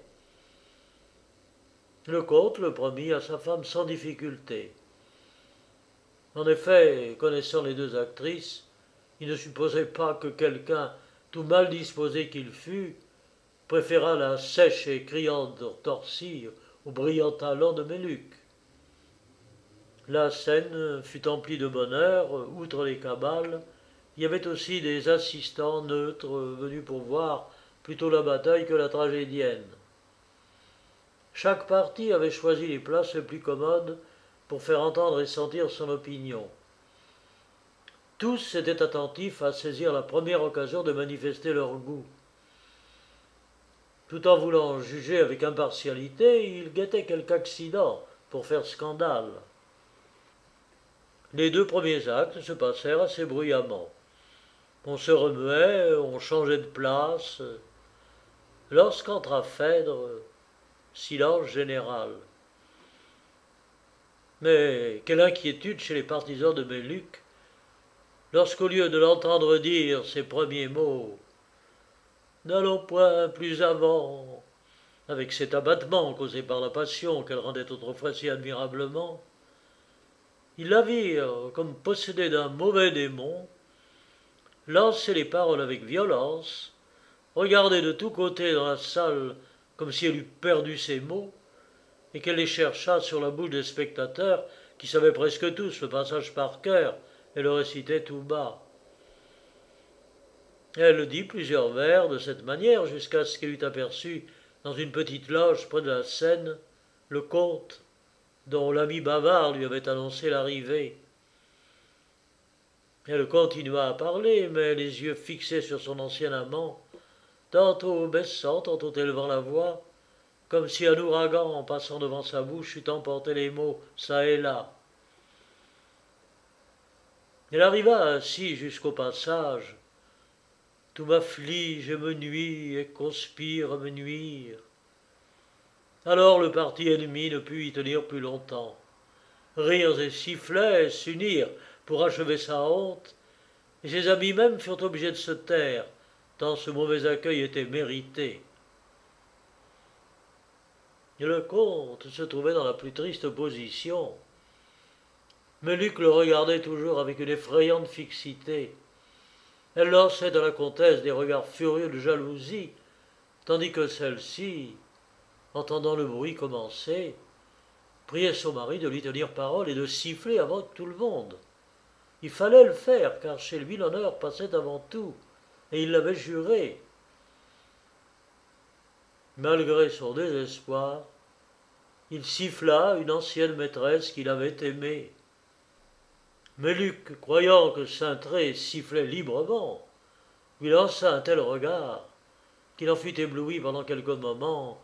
A: Le comte le promit à sa femme sans difficulté. En effet, connaissant les deux actrices, il ne supposait pas que quelqu'un, tout mal disposé qu'il fût, préférât la sèche et criante Torcy au brillant talent de Méluc. La scène fut emplie de bonheur. Outre les cabales, il y avait aussi des assistants neutres venus pour voir plutôt la bataille que la tragédienne. Chaque partie avait choisi les places les plus commodes pour faire entendre et sentir son opinion. Tous étaient attentifs à saisir la première occasion de manifester leur goût. Tout en voulant juger avec impartialité, ils guettaient quelque accident pour faire scandale. Les deux premiers actes se passèrent assez bruyamment. On se remuait, on changeait de place. Lorsqu'entra Phèdre, silence général. Mais quelle inquiétude chez les partisans de Méluc, lorsqu'au lieu de l'entendre dire ces premiers mots « N'allons point plus avant », avec cet abattement causé par la passion qu'elle rendait autrefois si admirablement, ils la virent, comme possédée d'un mauvais démon, lancer les paroles avec violence, regarder de tous côtés dans la salle comme si elle eût perdu ses mots, et qu'elle les cherchât sur la bouche des spectateurs qui savaient presque tous le passage par cœur et le récitaient tout bas. Elle dit plusieurs vers de cette manière jusqu'à ce qu'elle eût aperçu, dans une petite loge près de la scène, le comte, dont l'ami bavard lui avait annoncé l'arrivée. Elle continua à parler, mais les yeux fixés sur son ancien amant, tantôt baissant, tantôt élevant la voix, comme si un ouragan, en passant devant sa bouche, eût emporté les mots çà et là. Elle arriva ainsi jusqu'au passage. Tout m'afflige et me nuit et conspire à me nuire. Alors le parti ennemi ne put y tenir plus longtemps. Rires et sifflets s'unirent pour achever sa honte, et ses amis même furent obligés de se taire, tant ce mauvais accueil était mérité. Et le comte se trouvait dans la plus triste position. Mais Luc le regardait toujours avec une effrayante fixité. Elle lançait à la comtesse des regards furieux de jalousie, tandis que celle-ci, entendant le bruit commencer, priait son mari de lui tenir parole et de siffler avant tout le monde. Il fallait le faire, car chez lui l'honneur passait avant tout, et il l'avait juré. Malgré son désespoir, il siffla une ancienne maîtresse qu'il avait aimée. Mais Luc, croyant que Saintré sifflait librement, lui lança un tel regard qu'il en fut ébloui pendant quelques moments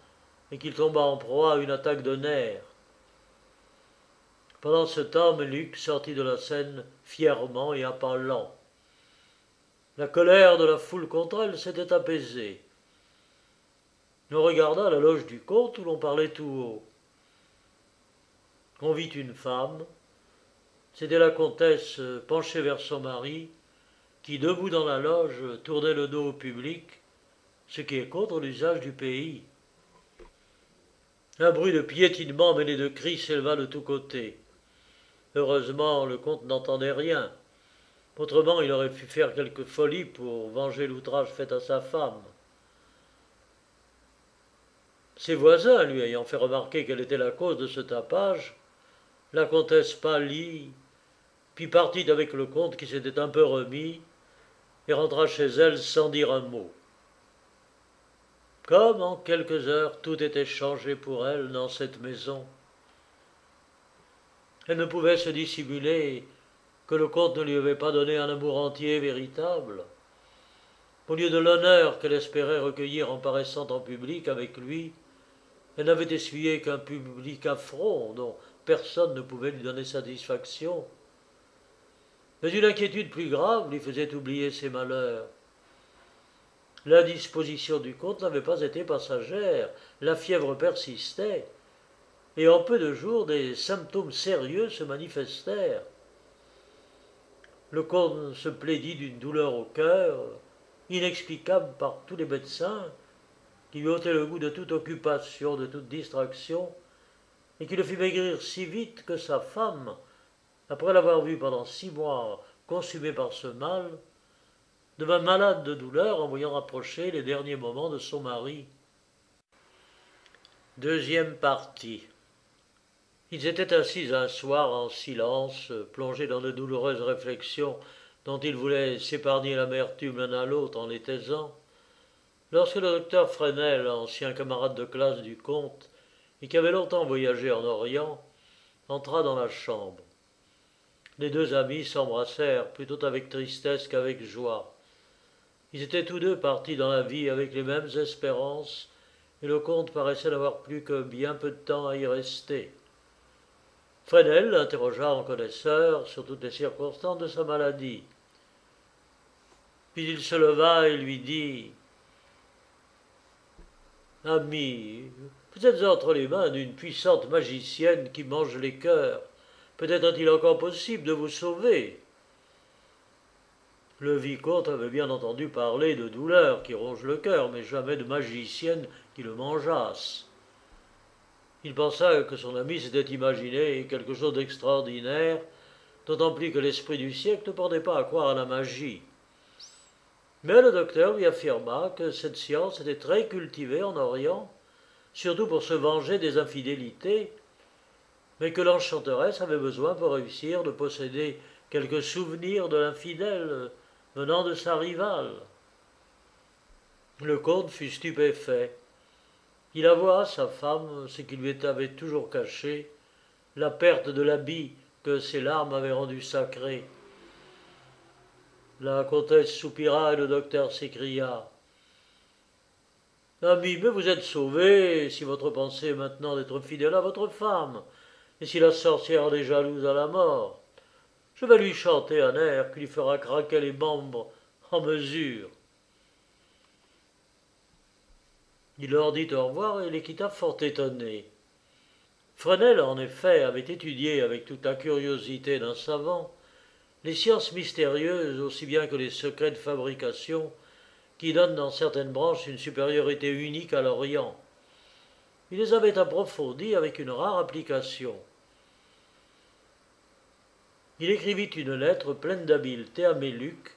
A: et qu'il tomba en proie à une attaque de nerfs. Pendant ce temps, Luc sortit de la scène fièrement et à pas lents. La colère de la foule contre elle s'était apaisée. On regarda la loge du comte où l'on parlait tout haut. On vit une femme. C'était la comtesse penchée vers son mari, qui, debout dans la loge, tournait le dos au public, ce qui est contre l'usage du pays. Un bruit de piétinement mêlé de cris s'éleva de tous côtés. Heureusement, le comte n'entendait rien. Autrement, il aurait pu faire quelque folie pour venger l'outrage fait à sa femme. Ses voisins, lui ayant fait remarquer quelle était la cause de ce tapage, la comtesse pâlit, puis partit avec le comte qui s'était un peu remis, et rentra chez elle sans dire un mot. Comme en quelques heures tout était changé pour elle dans cette maison. Elle ne pouvait se dissimuler que le comte ne lui avait pas donné un amour entier et véritable. Au lieu de l'honneur qu'elle espérait recueillir en paraissant en public avec lui, elle n'avait essuyé qu'un public affront dont personne ne pouvait lui donner satisfaction. Mais une inquiétude plus grave lui faisait oublier ses malheurs. L'indisposition du comte n'avait pas été passagère, la fièvre persistait, et en peu de jours des symptômes sérieux se manifestèrent. Le comte se plaidit d'une douleur au cœur, inexplicable par tous les médecins, qui lui ôtait le goût de toute occupation, de toute distraction, et qui le fit maigrir si vite que sa femme, après l'avoir vu pendant 6 mois consumé par ce mal, devint malade de douleur en voyant approcher les derniers moments de son mari. Deuxième partie. Ils étaient assis un soir en silence, plongés dans de douloureuses réflexions dont ils voulaient s'épargner l'amertume l'un à l'autre en les taisant, lorsque le docteur Fresnel, ancien camarade de classe du comte, et qui avait longtemps voyagé en Orient, entra dans la chambre. Les deux amis s'embrassèrent plutôt avec tristesse qu'avec joie. Ils étaient tous deux partis dans la vie avec les mêmes espérances, et le comte paraissait n'avoir plus que bien peu de temps à y rester. Fresnel l'interrogea en connaisseur sur toutes les circonstances de sa maladie. Puis il se leva et lui dit « Ami, vous êtes entre les mains d'une puissante magicienne qui mange les cœurs. Peut-être est-il encore possible de vous sauver. » Le vicomte avait bien entendu parler de douleurs qui rongent le cœur, mais jamais de magicienne qui le mangeasse. Il pensa que son ami s'était imaginé quelque chose d'extraordinaire, d'autant plus que l'esprit du siècle ne portait pas à croire à la magie. Mais le docteur lui affirma que cette science était très cultivée en Orient, surtout pour se venger des infidélités, mais que l'enchanteresse avait besoin pour réussir de posséder quelques souvenirs de l'infidèle venant de sa rivale. Le comte fut stupéfait. Il avoua à sa femme ce qui lui avait toujours caché, la perte de l'habit que ses larmes avaient rendu sacré. La comtesse soupira et le docteur s'écria. Ami, mais vous êtes sauvé, si votre pensée est maintenant d'être fidèle à votre femme, et si la sorcière est jalouse à la mort. Je vais lui chanter un air qui lui fera craquer les membres en mesure. Il leur dit au revoir et les quitta fort étonné. Fresnel, en effet, avait étudié avec toute la curiosité d'un savant les sciences mystérieuses aussi bien que les secrets de fabrication qui donnent dans certaines branches une supériorité unique à l'Orient. Il les avait approfondis avec une rare application. Il écrivit une lettre pleine d'habileté à Méluc,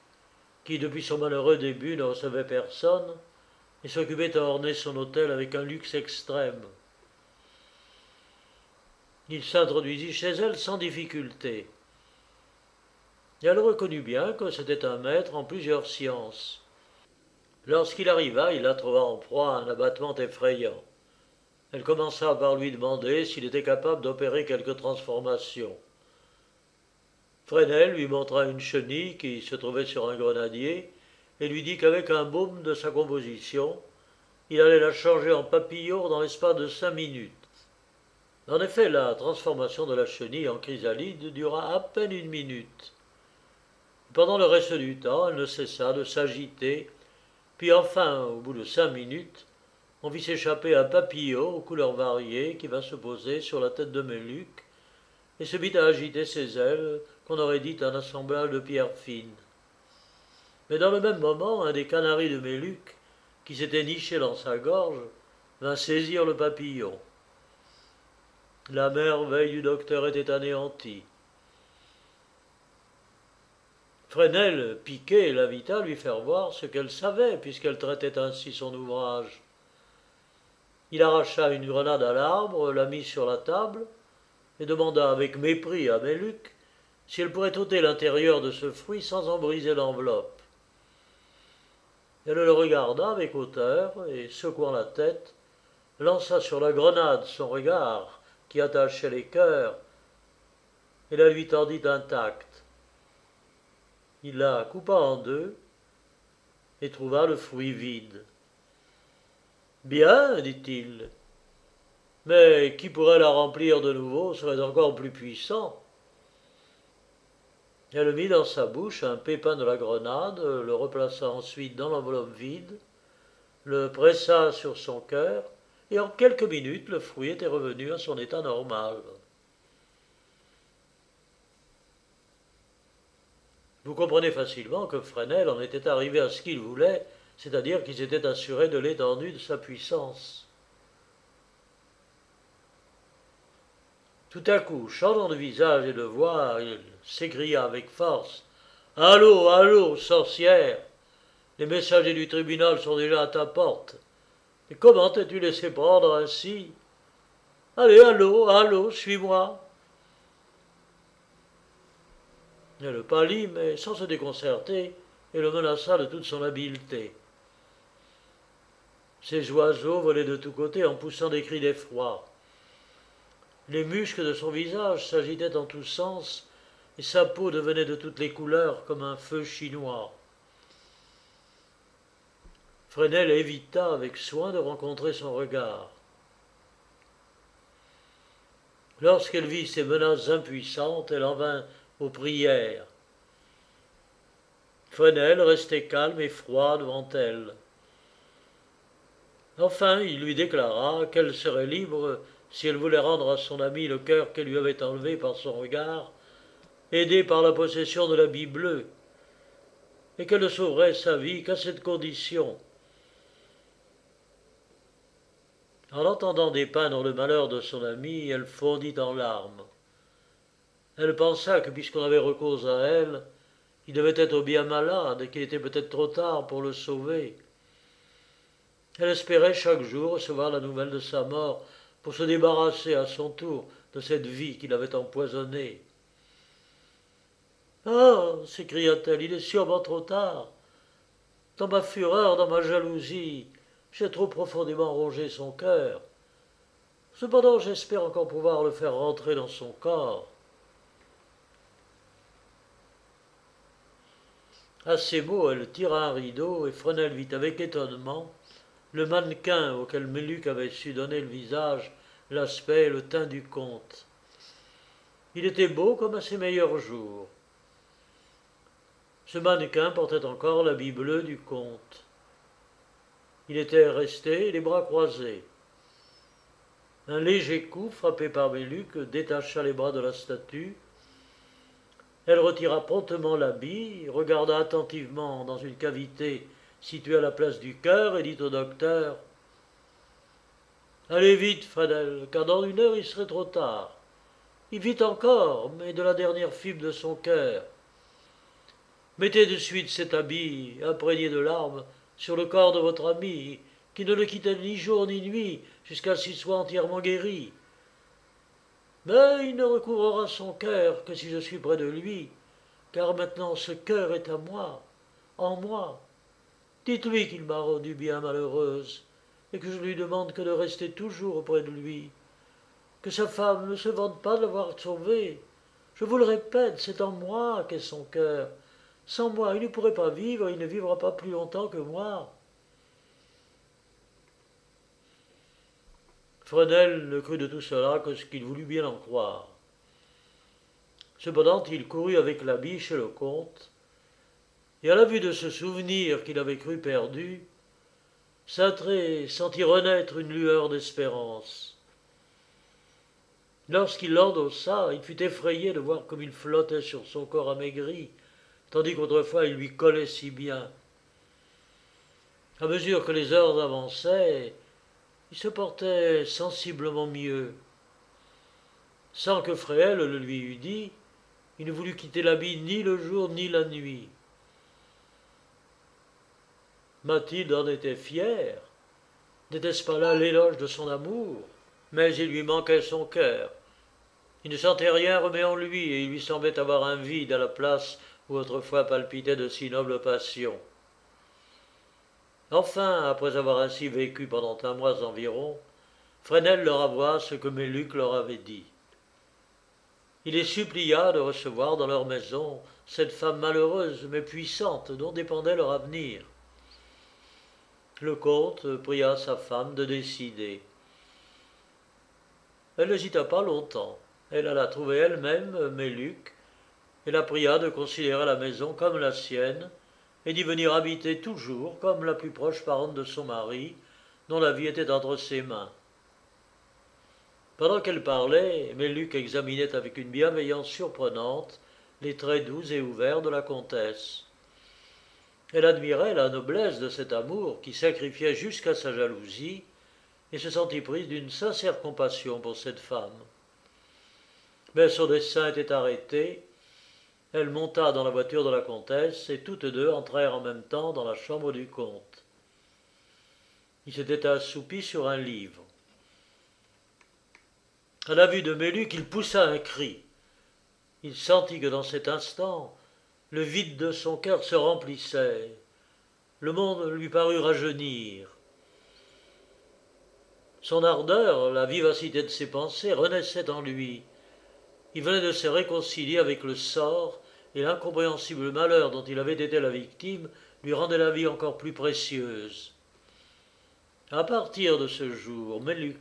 A: qui depuis son malheureux début ne recevait personne, et s'occupait à orner son hôtel avec un luxe extrême. Il s'introduisit chez elle sans difficulté. Et elle reconnut bien que c'était un maître en plusieurs sciences. Lorsqu'il arriva, il la trouva en proie à un abattement effrayant. Elle commença par lui demander s'il était capable d'opérer quelque transformation. Fresnel lui montra une chenille qui se trouvait sur un grenadier et lui dit qu'avec un baume de sa composition, il allait la changer en papillon dans l'espace de 5 minutes. En effet, la transformation de la chenille en chrysalide dura à peine 1 minute. Pendant le reste du temps, elle ne cessa de s'agiter, puis enfin, au bout de 5 minutes, on vit s'échapper un papillon aux couleurs variées qui vint se poser sur la tête de Méluc et se mit à agiter ses ailes qu'on aurait dit un assemblage de pierres fines. Mais dans le même moment, un des canaris de Méluc, qui s'était niché dans sa gorge, vint saisir le papillon. La merveille du docteur était anéantie. Fresnel, piqué, l'invita à lui faire voir ce qu'elle savait, puisqu'elle traitait ainsi son ouvrage. Il arracha une grenade à l'arbre, la mit sur la table, et demanda avec mépris à Méluc si elle pourrait ôter l'intérieur de ce fruit sans en briser l'enveloppe. Elle le regarda avec hauteur, et, secouant la tête, lança sur la grenade son regard qui attachait les cœurs, et la lui tendit intacte. Il la coupa en deux et trouva le fruit vide. Bien, dit-il, mais qui pourrait la remplir de nouveau serait encore plus puissant. Elle mit dans sa bouche un pépin de la grenade, le replaça ensuite dans l'enveloppe vide, le pressa sur son cœur, et en quelques minutes le fruit était revenu à son état normal. Vous comprenez facilement que Fresnel en était arrivé à ce qu'il voulait, c'est-à-dire qu'il s'était assuré de l'étendue de sa puissance. Tout à coup, changeant de visage et de voix, il s'écria avec force. « Allô, allô, sorcière! Les messagers du tribunal sont déjà à ta porte. Et comment t'es-tu laissé prendre ainsi? Allez, allô, allô, suis-moi! » Elle pâlit, mais sans se déconcerter, et le menaça de toute son habileté. Ces oiseaux volaient de tous côtés en poussant des cris d'effroi. Les muscles de son visage s'agitaient en tous sens, et sa peau devenait de toutes les couleurs comme un feu chinois. Fresnel évita avec soin de rencontrer son regard. Lorsqu'elle vit ces menaces impuissantes, elle en vint aux prières. Fresnel restait calme et froid devant elle. Enfin, il lui déclara qu'elle serait libre si elle voulait rendre à son ami le cœur qu'elle lui avait enlevé par son regard, aidée par la possession de l'habit bleu, et qu'elle ne sauverait sa vie qu'à cette condition. En entendant dépeindre le malheur de son ami, elle fondit en larmes. Elle pensa que puisqu'on avait recours à elle, il devait être bien malade et qu'il était peut-être trop tard pour le sauver. Elle espérait chaque jour recevoir la nouvelle de sa mort pour se débarrasser à son tour de cette vie qui l'avait empoisonnée. « Ah !» s'écria-t-elle, « il est sûrement trop tard. Dans ma fureur, dans ma jalousie, j'ai trop profondément rongé son cœur. Cependant, j'espère encore pouvoir le faire rentrer dans son corps. » À ces mots, elle tira un rideau et Fresnel vit avec étonnement le mannequin auquel Méluc avait su donner le visage, l'aspect et le teint du comte. Il était beau comme à ses meilleurs jours. Ce mannequin portait encore l'habit bleu du comte. Il était resté les bras croisés. Un léger coup frappé par Méluc détacha les bras de la statue. Elle retira promptement l'habit, regarda attentivement dans une cavité située à la place du cœur et dit au docteur « Allez vite, Fresnel, car dans 1 heure il serait trop tard. Il vit encore, mais de la dernière fibre de son cœur. Mettez de suite cet habit, imprégné de larmes, sur le corps de votre ami, qui ne le quittait ni jour ni nuit, jusqu'à ce qu'il soit entièrement guéri. Mais il ne recouvrera son cœur que si je suis près de lui, car maintenant ce cœur est à moi, en moi. Dites-lui qu'il m'a rendu bien malheureuse, et que je lui demande que de rester toujours auprès de lui. Que sa femme ne se vante pas de l'avoir sauvé. Je vous le répète, c'est en moi qu'est son cœur. Sans moi, il ne pourrait pas vivre, il ne vivra pas plus longtemps que moi. » Fresnel ne crut de tout cela que ce qu'il voulut bien en croire. Cependant, il courut avec l'habit chez le comte, et à la vue de ce souvenir qu'il avait cru perdu, Saintré sentit renaître une lueur d'espérance. Lorsqu'il l'endossa, il fut effrayé de voir comme il flottait sur son corps amaigri, tandis qu'autrefois il lui collait si bien. À mesure que les heures avançaient, il se portait sensiblement mieux. Sans que Fréhel le lui eût dit, il ne voulut quitter l'habit ni le jour ni la nuit. Mathilde en était fière. N'était-ce pas là l'éloge de son amour? Mais il lui manquait son cœur. Il ne sentait rien remet en lui, et il lui semblait avoir un vide à la place où autrefois palpitaient de si nobles passions. Enfin, après avoir ainsi vécu pendant 1 mois environ, Fresnel leur avoua ce que Méluc leur avait dit. Il les supplia de recevoir dans leur maison cette femme malheureuse mais puissante dont dépendait leur avenir. Le comte pria sa femme de décider. Elle n'hésita pas longtemps. Elle alla trouver elle-même Méluc et la pria de considérer la maison comme la sienne et d'y venir habiter toujours comme la plus proche parente de son mari, dont la vie était entre ses mains. Pendant qu'elle parlait, Méluc examinait avec une bienveillance surprenante les traits doux et ouverts de la comtesse. Elle admirait la noblesse de cet amour qui sacrifiait jusqu'à sa jalousie et se sentit prise d'une sincère compassion pour cette femme. Mais son dessein était arrêté. Elle monta dans la voiture de la comtesse et toutes deux entrèrent en même temps dans la chambre du comte. Il s'était assoupi sur un livre. À la vue de Méluc, il poussa un cri. Il sentit que dans cet instant, le vide de son cœur se remplissait. Le monde lui parut rajeunir. Son ardeur, la vivacité de ses pensées renaissaient en lui. Il venait de se réconcilier avec le sort, et l'incompréhensible malheur dont il avait été la victime lui rendait la vie encore plus précieuse. À partir de ce jour, Méluc,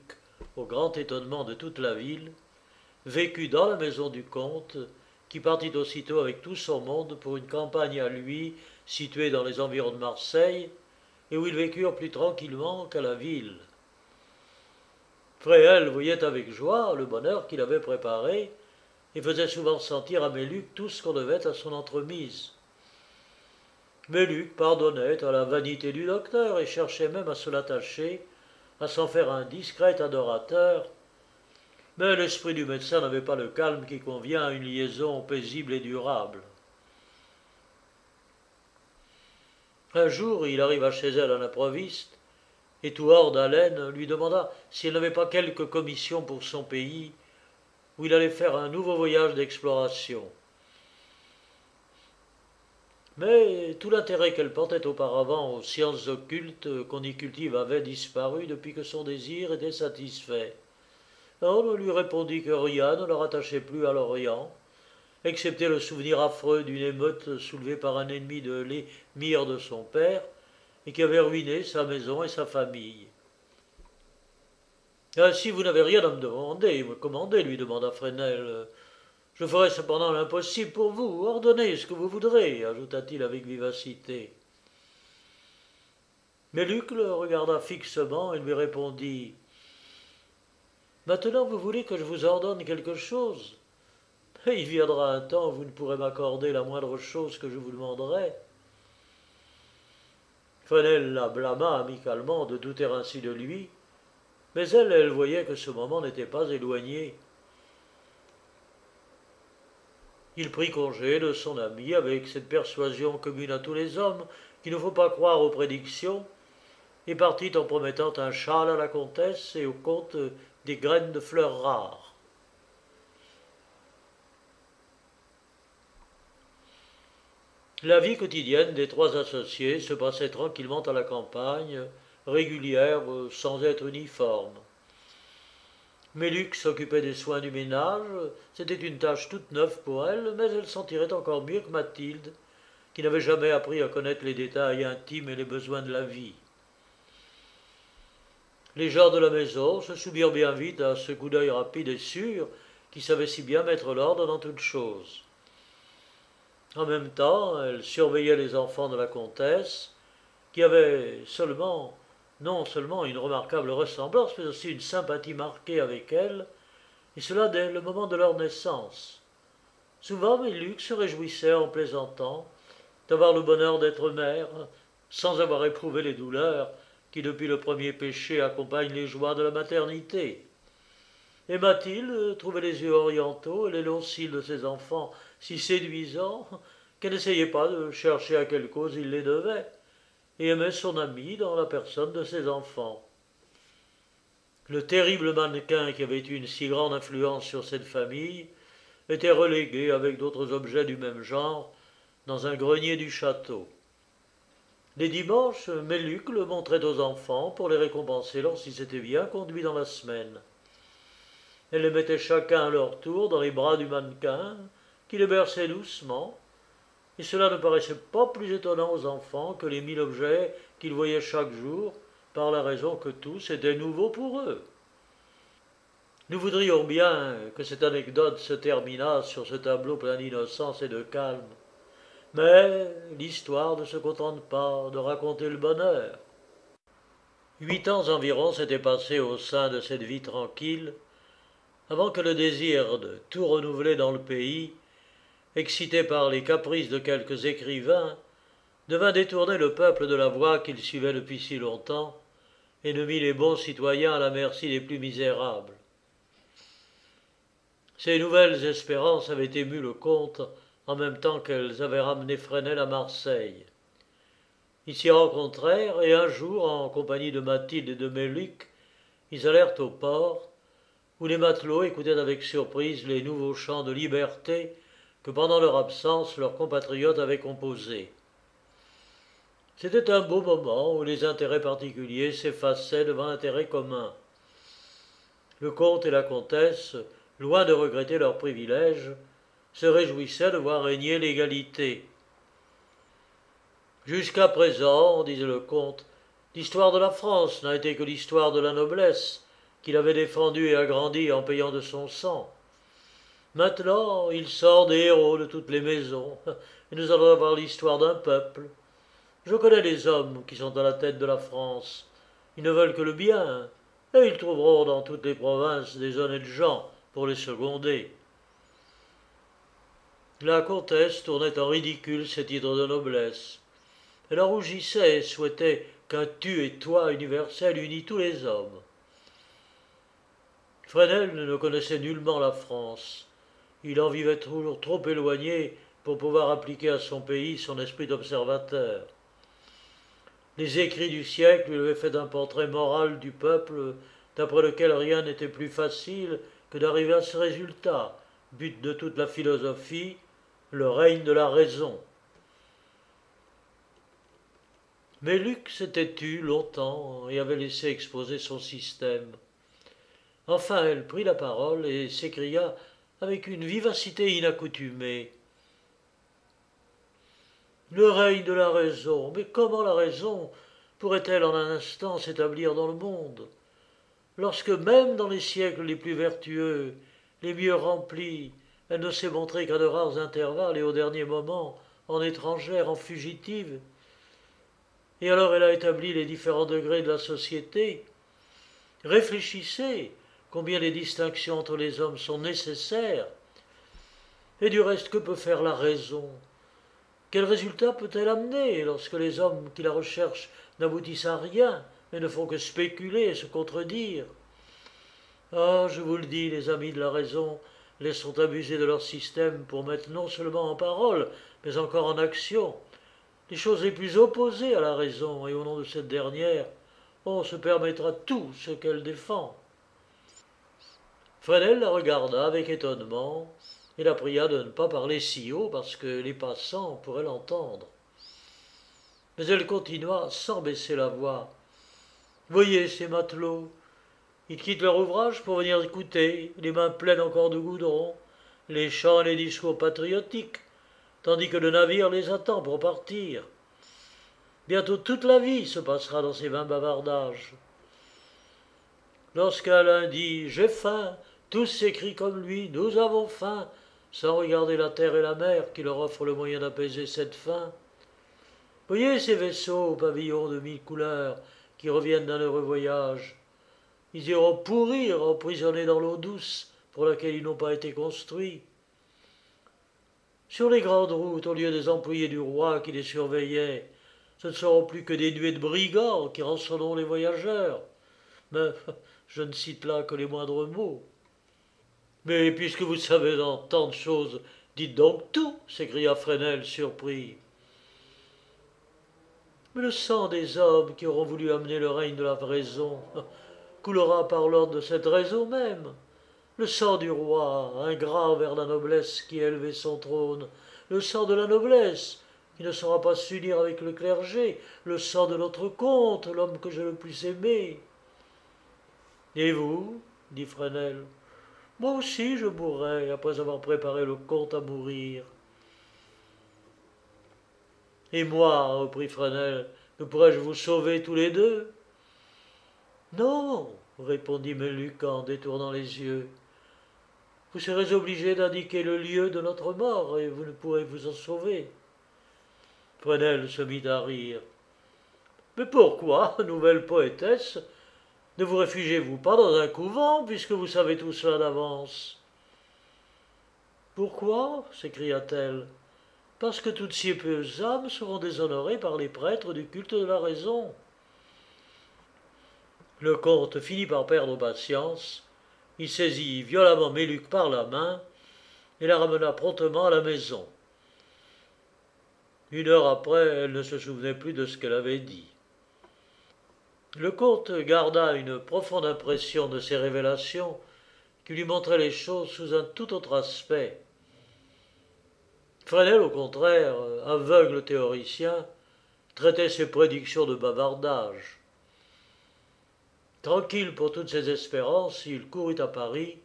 A: au grand étonnement de toute la ville, vécut dans la maison du comte, qui partit aussitôt avec tout son monde pour une campagne à lui, située dans les environs de Marseille, et où ils vécurent plus tranquillement qu'à la ville. Fréhel voyait avec joie le bonheur qu'il avait préparé, et faisait souvent sentir à Méluc tout ce qu'on devait à son entremise. Méluc pardonnait à la vanité du docteur et cherchait même à se l'attacher, à s'en faire un discret adorateur, mais l'esprit du médecin n'avait pas le calme qui convient à une liaison paisible et durable. Un jour, il arriva chez elle à l'improviste, et tout hors d'haleine, lui demanda si elle n'avait pas quelque commission pour son pays, où il allait faire un nouveau voyage d'exploration. Mais tout l'intérêt qu'elle portait auparavant aux sciences occultes qu'on y cultive avait disparu depuis que son désir était satisfait. On lui répondit que rien ne le rattachait plus à l'Orient, excepté le souvenir affreux d'une émeute soulevée par un ennemi de l'émir de son père, et qui avait ruiné sa maison et sa famille. Si vous n'avez rien à me commander, lui demanda Fresnel, je ferai cependant l'impossible pour vous. Ordonnez ce que vous voudrez, ajouta-t-il avec vivacité. Mais Luc le regarda fixement et lui répondit « Maintenant vous voulez que je vous ordonne quelque chose? Il viendra un temps où vous ne pourrez m'accorder la moindre chose que je vous demanderai. » Fresnel la blâma amicalement de douter ainsi de lui, mais elle voyait que ce moment n'était pas éloigné. Il prit congé de son ami avec cette persuasion commune à tous les hommes qu'il ne faut pas croire aux prédictions, et partit en promettant un châle à la comtesse et au comte des graines de fleurs rares. La vie quotidienne des trois associés se passait tranquillement à la campagne, régulière, sans être uniforme. Mélux s'occupait des soins du ménage, c'était une tâche toute neuve pour elle, mais elle s'en tirait encore mieux que Mathilde, qui n'avait jamais appris à connaître les détails intimes et les besoins de la vie. Les gens de la maison se soumirent bien vite à ce coup d'œil rapide et sûr qui savait si bien mettre l'ordre dans toutes choses. En même temps, elle surveillait les enfants de la comtesse, qui avaient non seulement une remarquable ressemblance, mais aussi une sympathie marquée avec elle, et cela dès le moment de leur naissance. Souvent, Mélux se réjouissait en plaisantant d'avoir le bonheur d'être mère, sans avoir éprouvé les douleurs qui, depuis le premier péché, accompagnent les joies de la maternité. Et Mathilde trouvait les yeux orientaux et les longs cils de ses enfants si séduisants qu'elle n'essayait pas de chercher à quelle cause il les devait, et aimait son ami dans la personne de ses enfants. Le terrible mannequin qui avait eu une si grande influence sur cette famille était relégué avec d'autres objets du même genre dans un grenier du château. Les dimanches, Méluk le montrait aux enfants pour les récompenser lorsqu'ils s'étaient bien conduits dans la semaine. Elle les mettait chacun à leur tour dans les bras du mannequin, qui les berçait doucement, et cela ne paraissait pas plus étonnant aux enfants que les 1000 objets qu'ils voyaient chaque jour, par la raison que tous étaient nouveaux pour eux. Nous voudrions bien que cette anecdote se terminât sur ce tableau plein d'innocence et de calme. Mais l'histoire ne se contente pas de raconter le bonheur. 8 ans environ s'étaient passés au sein de cette vie tranquille, avant que le désir de tout renouveler dans le pays, excité par les caprices de quelques écrivains, ne vint détourner le peuple de la voie qu'il suivait depuis si longtemps, et ne mit les bons citoyens à la merci des plus misérables. Ces nouvelles espérances avaient ému le comte en même temps qu'elles avaient ramené Fresnel à Marseille. Ils s'y rencontrèrent, et un jour, en compagnie de Mathilde et de Méluk, ils allèrent au port, où les matelots écoutaient avec surprise les nouveaux chants de liberté que pendant leur absence leurs compatriotes avaient composés. C'était un beau moment où les intérêts particuliers s'effaçaient devant l'intérêt commun. Le comte et la comtesse, loin de regretter leurs privilèges, se réjouissaient de voir régner l'égalité. Jusqu'à présent, disait le comte, l'histoire de la France n'a été que l'histoire de la noblesse, qu'il avait défendue et agrandie en payant de son sang. Maintenant, il sort des héros de toutes les maisons, et nous allons avoir l'histoire d'un peuple. Je connais les hommes qui sont à la tête de la France. Ils ne veulent que le bien, et ils trouveront dans toutes les provinces des honnêtes gens pour les seconder. La comtesse tournait en ridicule ces titres de noblesse. Elle en rougissait et souhaitait qu'un tu et toi universel unît tous les hommes. Fresnel ne connaissait nullement la France. Il en vivait toujours trop éloigné pour pouvoir appliquer à son pays son esprit d'observateur. Les écrits du siècle lui avaient fait un portrait moral du peuple d'après lequel rien n'était plus facile que d'arriver à ce résultat, but de toute la philosophie, le règne de la raison. Mais Luc s'était tu longtemps et avait laissé exposer son système. Enfin elle prit la parole et s'écria avec une vivacité inaccoutumée. Le règne de la raison. Mais comment la raison pourrait-elle en un instant s'établir dans le monde, lorsque même dans les siècles les plus vertueux, les mieux remplis, elle ne s'est montrée qu'à de rares intervalles et au dernier moment, en étrangère, en fugitive? Et alors elle a établi les différents degrés de la société. Réfléchissez combien les distinctions entre les hommes sont nécessaires. Et du reste, que peut faire la raison? Quel résultat peut-elle amener lorsque les hommes qui la recherchent n'aboutissent à rien et ne font que spéculer et se contredire? Ah, je vous le dis, les amis de la raison laisseront abuser de leur système pour mettre non seulement en parole, mais encore en action les choses les plus opposées à la raison, et au nom de cette dernière, on se permettra tout ce qu'elle défend. Fresnel la regarda avec étonnement et la pria de ne pas parler si haut parce que les passants pourraient l'entendre. Mais elle continua sans baisser la voix. Voyez ces matelots, ils quittent leur ouvrage pour venir écouter, les mains pleines encore de goudron, les chants et les discours patriotiques, tandis que le navire les attend pour partir. Bientôt toute la vie se passera dans ces vains bavardages. Lorsqu'un l'un dit « J'ai faim », tous s'écrient comme lui « Nous avons faim », sans regarder la terre et la mer qui leur offrent le moyen d'apaiser cette faim. Voyez ces vaisseaux aux pavillons de 1000 couleurs qui reviennent d'un heureux voyage. Ils iront pourrir emprisonnés dans l'eau douce pour laquelle ils n'ont pas été construits. Sur les grandes routes, au lieu des employés du roi qui les surveillaient, ce ne seront plus que des nuées de brigands qui rançonneront les voyageurs. Mais je ne cite là que les moindres mots. Mais puisque vous savez dans tant de choses, dites donc tout, s'écria Fresnel surpris. Mais le sang des hommes qui auront voulu amener le règne de la raison coulera par l'ordre de cette raison même. Le sang du roi, ingrat envers la noblesse qui a élevé son trône, le sang de la noblesse, qui ne saura pas s'unir avec le clergé, le sang de notre comte, l'homme que j'ai le plus aimé. Et vous, dit Fresnel, moi aussi je mourrai après avoir préparé le comte à mourir. Et moi, reprit Fresnel, ne pourrais-je vous sauver tous les deux? Non, répondit Meluc en détournant les yeux. Vous serez obligé d'indiquer le lieu de notre mort et vous ne pourrez vous en sauver. Fresnel se mit à rire. Mais pourquoi, nouvelle poétesse, ne vous réfugiez-vous pas dans un couvent puisque vous savez tout cela d'avance? Pourquoi? S'écria-t-elle. Parce que toutes ces pieuses âmes seront déshonorées par les prêtres du culte de la raison. Le comte finit par perdre patience. Il saisit violemment Méluc par la main et la ramena promptement à la maison. Une heure après, elle ne se souvenait plus de ce qu'elle avait dit. Le comte garda une profonde impression de ces révélations qui lui montraient les choses sous un tout autre aspect. Fresnel, au contraire, aveugle théoricien, traitait ses prédictions de bavardage. Tranquille pour toutes ses espérances, il courut à Paris,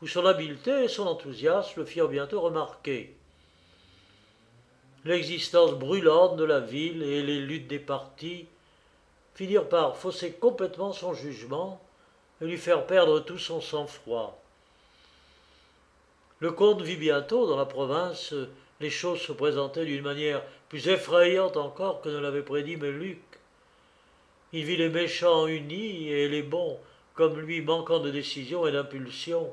A: où son habileté et son enthousiasme le firent bientôt remarquer. L'existence brûlante de la ville et les luttes des partis finirent par fausser complètement son jugement et lui faire perdre tout son sang-froid. Le comte vit bientôt dans la province les choses se présentaient d'une manière plus effrayante encore que ne l'avait prédit Meluc. Il vit les méchants unis et les bons, comme lui, manquant de décision et d'impulsion.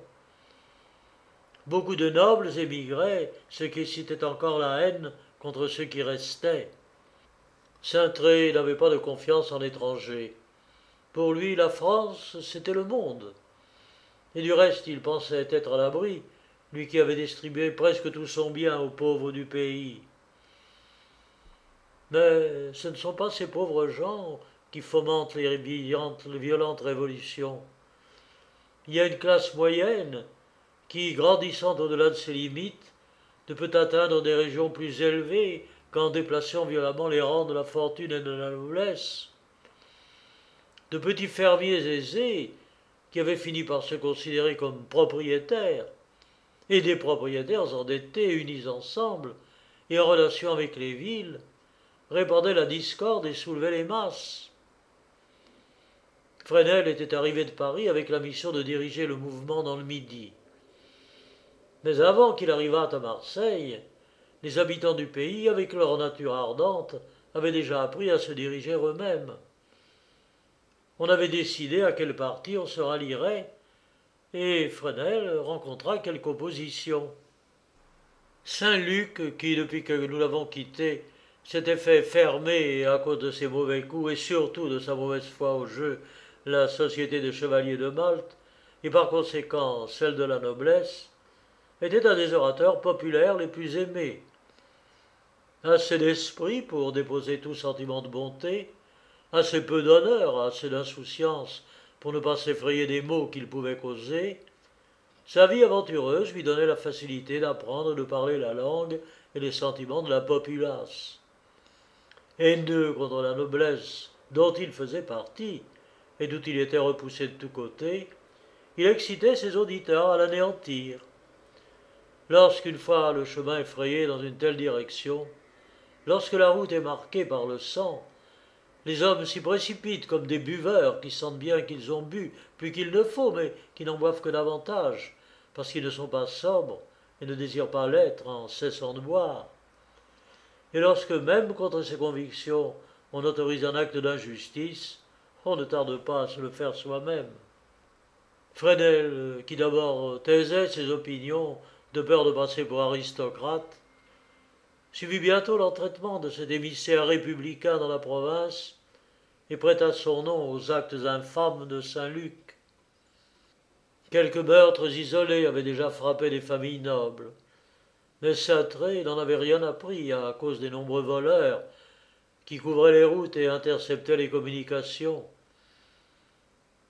A: Beaucoup de nobles émigraient, ce qui excitait encore la haine contre ceux qui restaient. Cintré n'avait pas de confiance en l'étranger. Pour lui, la France, c'était le monde. Et du reste, il pensait être à l'abri, lui qui avait distribué presque tout son bien aux pauvres du pays. Mais ce ne sont pas ces pauvres gens qui fomentent les violentes révolutions. Il y a une classe moyenne qui, grandissant au-delà de ses limites, ne peut atteindre des régions plus élevées qu'en déplaçant violemment les rangs de la fortune et de la noblesse. De petits fermiers aisés qui avaient fini par se considérer comme propriétaires, et des propriétaires endettés unis ensemble et en relation avec les villes, répandaient la discorde et soulevaient les masses. Fresnel était arrivé de Paris avec la mission de diriger le mouvement dans le Midi. Mais avant qu'il arrivât à Marseille, les habitants du pays, avec leur nature ardente, avaient déjà appris à se diriger eux-mêmes. On avait décidé à quel parti on se rallierait, et Fresnel rencontra quelque opposition. Saint-Luc, qui depuis que nous l'avons quitté, s'était fait fermer à cause de ses mauvais coups et surtout de sa mauvaise foi au jeu, la Société des Chevaliers de Malte, et par conséquent celle de la noblesse, était un des orateurs populaires les plus aimés. Assez d'esprit pour déposer tout sentiment de bonté, assez peu d'honneur, assez d'insouciance pour ne pas s'effrayer des maux qu'il pouvait causer, sa vie aventureuse lui donnait la facilité d'apprendre et de parler la langue et les sentiments de la populace. Haineux contre la noblesse dont il faisait partie, et d'où il était repoussé de tous côtés, il excitait ses auditeurs à l'anéantir. Lorsqu'une fois le chemin est frayé dans une telle direction, lorsque la route est marquée par le sang, les hommes s'y précipitent comme des buveurs qui sentent bien qu'ils ont bu plus qu'il ne faut, mais qui n'en boivent que davantage, parce qu'ils ne sont pas sobres et ne désirent pas l'être en cessant de boire. Et lorsque même contre ses convictions on autorise un acte d'injustice, on ne tarde pas à se le faire soi-même. Fresnel, qui d'abord taisait ses opinions de peur de passer pour aristocrate, suivit bientôt l'entraînement de cet émissaire républicain dans la province et prêta son nom aux actes infâmes de Saint-Luc. Quelques meurtres isolés avaient déjà frappé des familles nobles, mais Saintré n'en avait rien appris à cause des nombreux voleurs qui couvraient les routes et interceptaient les communications.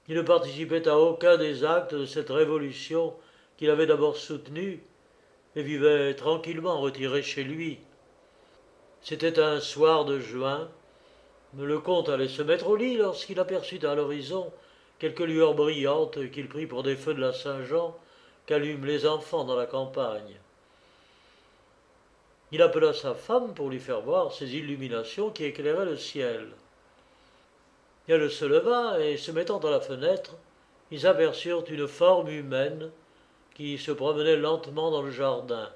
A: Il ne participait à aucun des actes de cette révolution qu'il avait d'abord soutenue et vivait tranquillement retiré chez lui. C'était un soir de juin. Le comte allait se mettre au lit lorsqu'il aperçut à l'horizon quelques lueurs brillantes qu'il prit pour des feux de la Saint-Jean qu'allument les enfants dans la campagne. Il appela sa femme pour lui faire voir ces illuminations qui éclairaient le ciel. Elle se leva et, se mettant à la fenêtre, ils aperçurent une forme humaine qui se promenait lentement dans le jardin.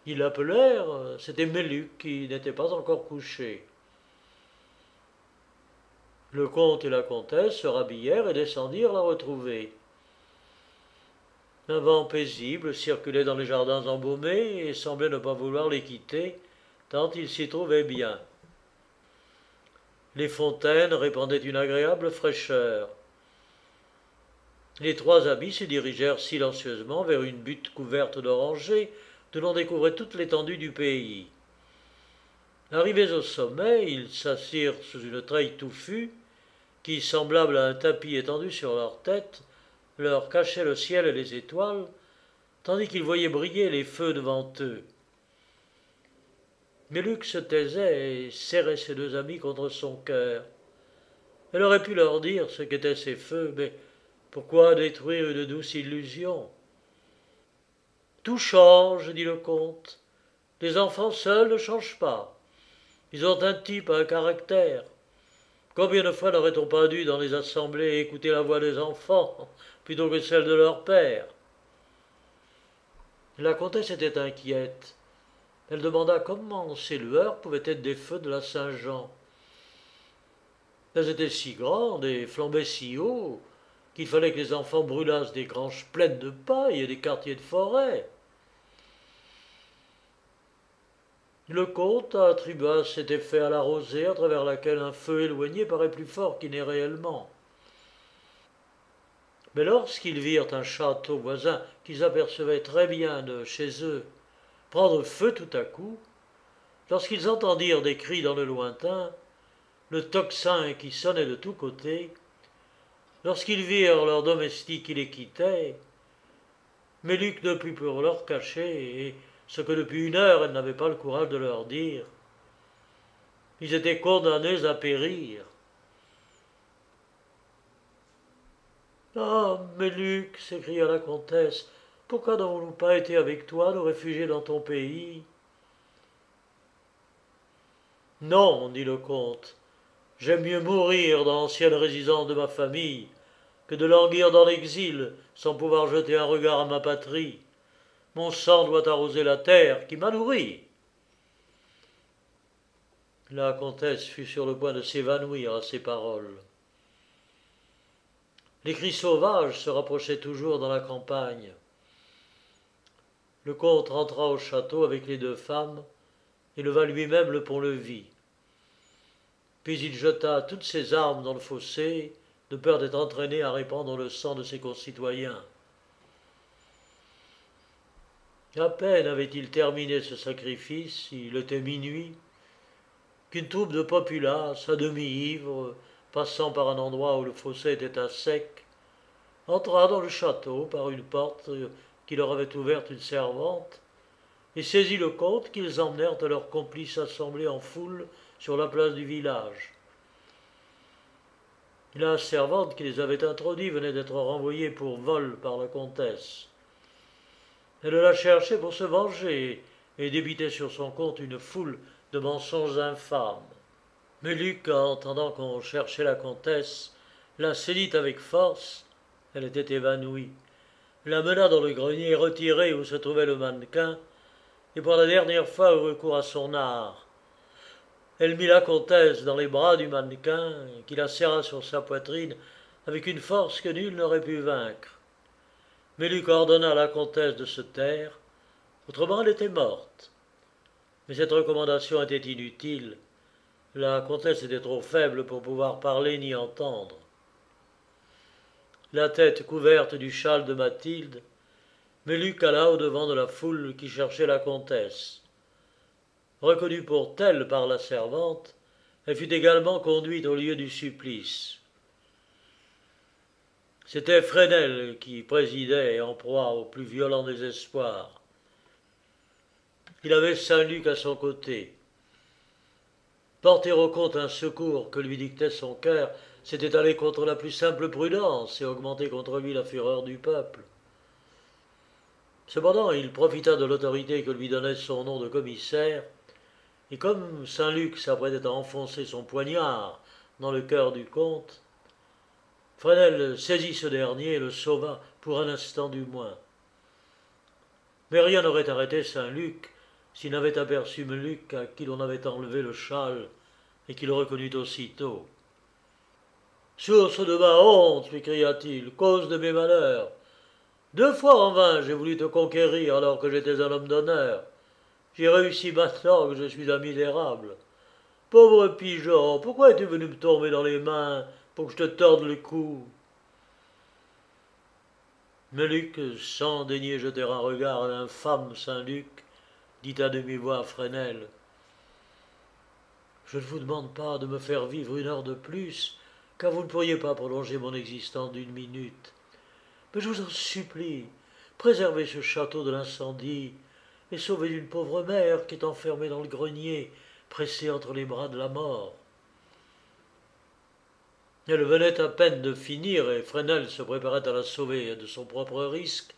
A: Ils l'appelèrent, c'était Méluc qui n'était pas encore couché. Le comte et la comtesse se rhabillèrent et descendirent la retrouver. Un vent paisible circulait dans les jardins embaumés et semblait ne pas vouloir les quitter, tant ils s'y trouvaient bien. Les fontaines répandaient une agréable fraîcheur. Les trois amis se dirigèrent silencieusement vers une butte couverte d'orangers, d'où l'on découvrait toute l'étendue du pays. Arrivés au sommet, ils s'assirent sous une treille touffue, qui, semblable à un tapis étendu sur leur tête, leur cachait le ciel et les étoiles, tandis qu'ils voyaient briller les feux devant eux. Mais Luc se taisait et serrait ses deux amis contre son cœur. Elle aurait pu leur dire ce qu'étaient ces feux, mais pourquoi détruire une douce illusion? Tout change, dit le comte. Les enfants seuls ne changent pas. Ils ont un type, un caractère. Combien de fois n'aurait-on pas dû, dans les assemblées, écouter la voix des enfants plutôt que celle de leur père? La comtesse était inquiète. Elle demanda comment ces lueurs pouvaient être des feux de la Saint-Jean. Elles étaient si grandes et flambaient si haut qu'il fallait que les enfants brûlassent des granges pleines de paille et des quartiers de forêt. Le comte attribua cet effet à la rosée à travers laquelle un feu éloigné paraît plus fort qu'il n'est réellement. Mais lorsqu'ils virent un château voisin qu'ils apercevaient très bien de chez eux prendre feu tout à coup, lorsqu'ils entendirent des cris dans le lointain, le tocsin qui sonnait de tous côtés, lorsqu'ils virent leurs domestiques qui les quittaient, Méluc ne put plus leur cacher, et ce que depuis une heure elle n'avait pas le courage de leur dire. Ils étaient condamnés à périr. Ah, Méluc, s'écria la comtesse, pourquoi n'avons-nous pas été avec toi nous réfugier dans ton pays? Non, dit le comte, j'aime mieux mourir dans l'ancienne résidence de ma famille que de languir dans l'exil sans pouvoir jeter un regard à ma patrie. Mon sang doit arroser la terre qui m'a nourri. La comtesse fut sur le point de s'évanouir à ces paroles. Les cris sauvages se rapprochaient toujours dans la campagne. Le comte rentra au château avec les deux femmes et leva lui-même le pont-levis. Puis il jeta toutes ses armes dans le fossé, de peur d'être entraîné à répandre le sang de ses concitoyens. À peine avait-il terminé ce sacrifice, il était minuit, qu'une troupe de populaces, à demi-ivres, passant par un endroit où le fossé était à sec, entra dans le château par une porte qui leur avait ouverte une servante, et saisit le comte qu'ils emmenèrent à leurs complices assemblés en foule sur la place du village. La servante qui les avait introduits venait d'être renvoyée pour vol par la comtesse. Elle la cherchait pour se venger et débitait sur son compte une foule de mensonges infâmes. Mais Luc, entendant qu'on cherchait la comtesse, la saisit avec force. Elle était évanouie, la mena dans le grenier retiré où se trouvait le mannequin, et pour la dernière fois eut recours à son art. Elle mit la comtesse dans les bras du mannequin, qui la serra sur sa poitrine avec une force que nul n'aurait pu vaincre. Mais Luc ordonna à la comtesse de se taire, autrement elle était morte. Mais cette recommandation était inutile. La comtesse était trop faible pour pouvoir parler ni entendre. La tête couverte du châle de Mathilde, Méluc alla au-devant de la foule qui cherchait la comtesse. Reconnue pour telle par la servante, elle fut également conduite au lieu du supplice. C'était Fresnel qui présidait en proie au plus violent désespoir. Il avait Saint-Luc à son côté. Porter au comte un secours que lui dictait son cœur, c'était aller contre la plus simple prudence et augmenter contre lui la fureur du peuple. Cependant, il profita de l'autorité que lui donnait son nom de commissaire, et comme Saint-Luc s'apprêtait à enfoncer son poignard dans le cœur du comte, Fresnel saisit ce dernier et le sauva pour un instant du moins. Mais rien n'aurait arrêté Saint-Luc s'il n'avait aperçu Méluc à qui l'on avait enlevé le châle et qu'il reconnut aussitôt. « Source de ma honte, lui cria-t-il, cause de mes malheurs. 2 fois en vain j'ai voulu te conquérir alors que j'étais un homme d'honneur. J'ai réussi maintenant que je suis un misérable. Pauvre pigeon, pourquoi es-tu venu me tomber dans les mains pour que je te torde le cou ?» Méluc, sans daigner jeter un regard à l'infâme Saint-Luc, dit à demi-voix à Fresnel: « Je ne vous demande pas de me faire vivre 1 heure de plus, car vous ne pourriez pas prolonger mon existence d'1 minute. Mais je vous en supplie, préservez ce château de l'incendie et sauvez une pauvre mère qui est enfermée dans le grenier, pressée entre les bras de la mort. » Elle venait à peine de finir et Fresnel se préparait à la sauver de son propre risque,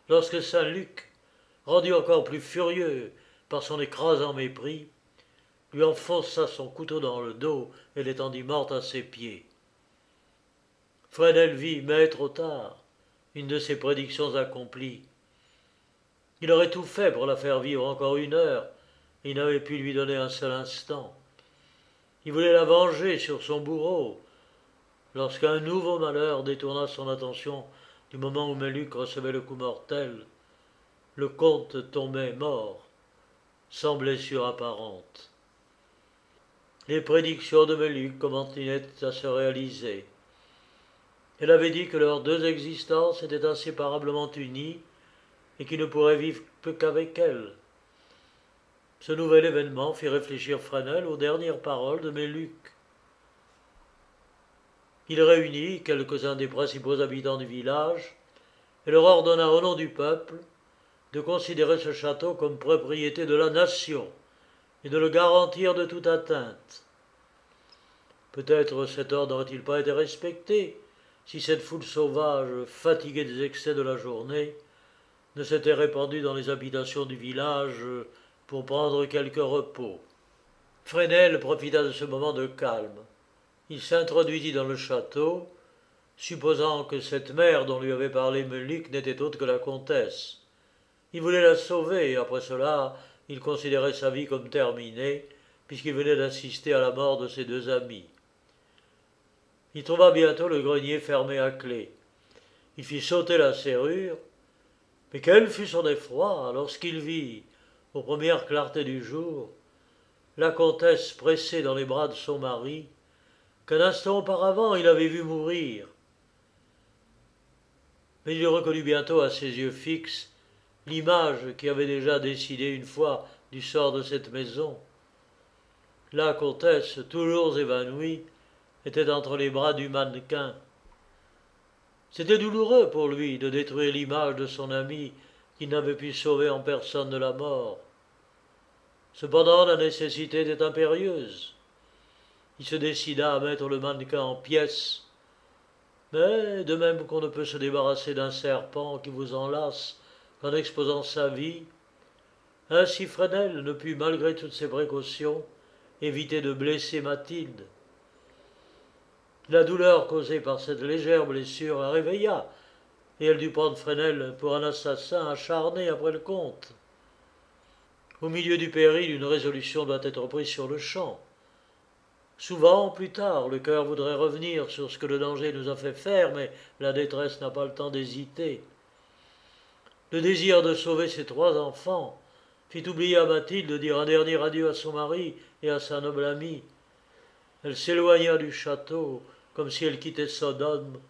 A: lorsque Saint-Luc, rendu encore plus furieux par son écrasant mépris, lui enfonça son couteau dans le dos et l'étendit morte à ses pieds. Fresnel vit, mais trop tard, une de ses prédictions accomplie. Il aurait tout fait pour la faire vivre encore 1 heure, et il n'avait pu lui donner un seul instant. Il voulait la venger sur son bourreau, lorsqu'un nouveau malheur détourna son attention du moment où Méluc recevait le coup mortel. Le comte tombait mort, sans blessure apparente. Les prédictions de Méluc continuaient à se réaliser. Elle avait dit que leurs 2 existences étaient inséparablement unies et qu'il ne pourrait vivre qu'avec elle. Ce nouvel événement fit réfléchir Fresnel aux dernières paroles de Méluc. Il réunit quelques-uns des principaux habitants du village et leur ordonna au nom du peuple de considérer ce château comme propriété de la nation et de le garantir de toute atteinte. Peut-être cet ordre n'aurait-il pas été respecté si cette foule sauvage, fatiguée des excès de la journée, ne s'était répandue dans les habitations du village pour prendre quelque repos. Fresnel profita de ce moment de calme. Il s'introduisit dans le château, supposant que cette mère dont lui avait parlé Melik n'était autre que la comtesse. Il voulait la sauver, et après cela, il considérait sa vie comme terminée, puisqu'il venait d'assister à la mort de ses deux amis. Il trouva bientôt le grenier fermé à clé. Il fit sauter la serrure, mais quel fut son effroi lorsqu'il vit, aux premières clartés du jour, la comtesse pressée dans les bras de son mari, qu'un instant auparavant il avait vu mourir. Mais il reconnut bientôt à ses yeux fixes l'image qui avait déjà décidé une fois du sort de cette maison. La comtesse, toujours évanouie, était entre les bras du mannequin. C'était douloureux pour lui de détruire l'image de son ami qu'il n'avait pu sauver en personne de la mort. Cependant, la nécessité était impérieuse. Il se décida à mettre le mannequin en pièces. Mais, de même qu'on ne peut se débarrasser d'un serpent qui vous enlace qu'en exposant sa vie, ainsi Fresnel ne put, malgré toutes ses précautions, éviter de blesser Mathilde. La douleur causée par cette légère blessure la réveilla, et elle dut prendre Fresnel pour un assassin acharné après le comte. Au milieu du péril, une résolution doit être prise sur le champ. Souvent, plus tard, le cœur voudrait revenir sur ce que le danger nous a fait faire, mais la détresse n'a pas le temps d'hésiter. Le désir de sauver ses trois enfants fit oublier à Mathilde de dire un dernier adieu à son mari et à sa noble amie. Elle s'éloigna du château comme si elle quittait Sodome,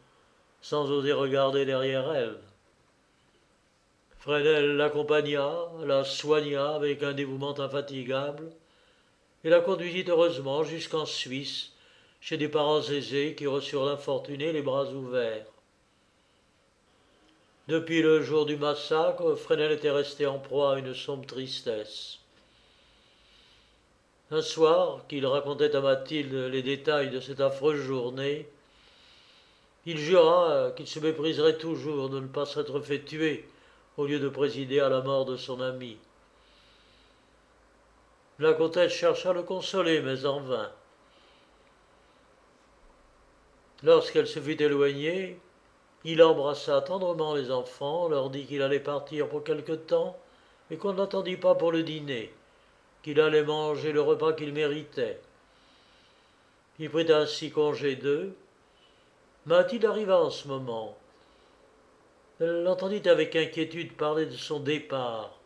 A: sans oser regarder derrière elle. Fresnel l'accompagna, la soigna avec un dévouement infatigable, et la conduisit heureusement jusqu'en Suisse, chez des parents aisés qui reçurent l'infortuné les bras ouverts. Depuis le jour du massacre, Fresnel était resté en proie à une sombre tristesse. Un soir, qu'il racontait à Mathilde les détails de cette affreuse journée, il jura qu'il se mépriserait toujours de ne pas s'être fait tuer au lieu de présider à la mort de son ami. La comtesse chercha à le consoler, mais en vain. Lorsqu'elle se fut éloignée, il embrassa tendrement les enfants, leur dit qu'il allait partir pour quelque temps, mais qu'on ne l'attendit pas pour le dîner, qu'il allait manger le repas qu'il méritait. Il prit ainsi congé d'eux. Mathilde arriva en ce moment. Elle l'entendit avec inquiétude parler de son départ.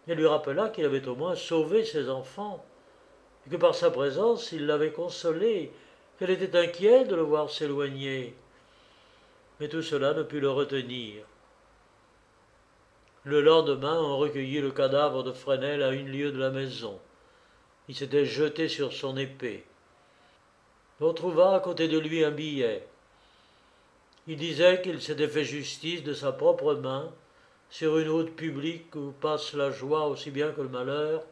A: Elle lui rappela qu'il avait au moins sauvé ses enfants, et que par sa présence il l'avait consolé, qu'elle était inquiète de le voir s'éloigner. Mais tout cela ne put le retenir. Le lendemain, on recueillit le cadavre de Fresnel à une lieue de la maison. Il s'était jeté sur son épée. On trouva à côté de lui un billet. Il disait qu'il s'était fait justice de sa propre main sur une route publique où passe la joie aussi bien que le malheur,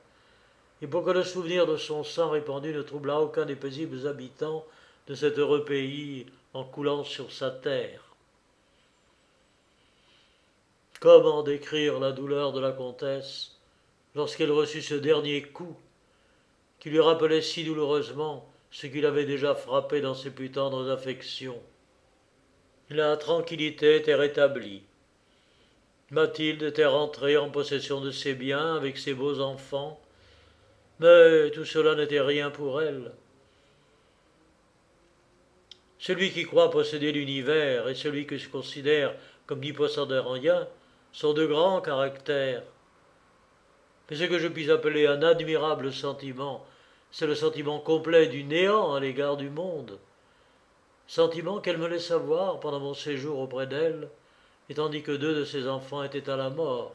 A: et pour que le souvenir de son sang répandu ne troublât aucun des paisibles habitants de cet heureux pays en coulant sur sa terre. Comment décrire la douleur de la comtesse lorsqu'elle reçut ce dernier coup qui lui rappelait si douloureusement ce qui l'avait déjà frappé dans ses plus tendres affections. La tranquillité était rétablie. Mathilde était rentrée en possession de ses biens avec ses beaux enfants, mais tout cela n'était rien pour elle. Celui qui croit posséder l'univers et celui qui se considère comme n'y possédant rien sont de grands caractères. Mais ce que je puis appeler un admirable sentiment, c'est le sentiment complet du néant à l'égard du monde. Sentiment qu'elle me laissa voir pendant mon séjour auprès d'elle, et tandis que deux de ses enfants étaient à la mort.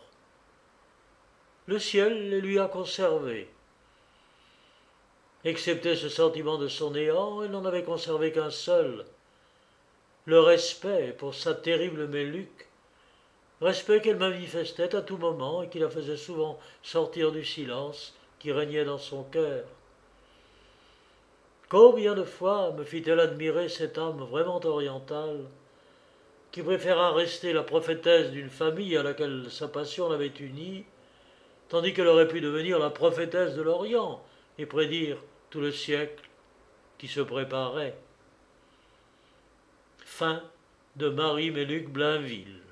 A: Le ciel les lui a conservés. Excepté ce sentiment de son néant, elle n'en avait conservé qu'un seul, le respect pour sa terrible Meluc, respect qu'elle manifestait à tout moment et qui la faisait souvent sortir du silence qui régnait dans son cœur. Combien de fois me fit-elle admirer cette âme vraiment orientale, qui préféra rester la prophétesse d'une famille à laquelle sa passion l'avait unie, tandis qu'elle aurait pu devenir la prophétesse de l'Orient et prédire tout le siècle qui se préparait. Fin de Marie Méluc Blainville.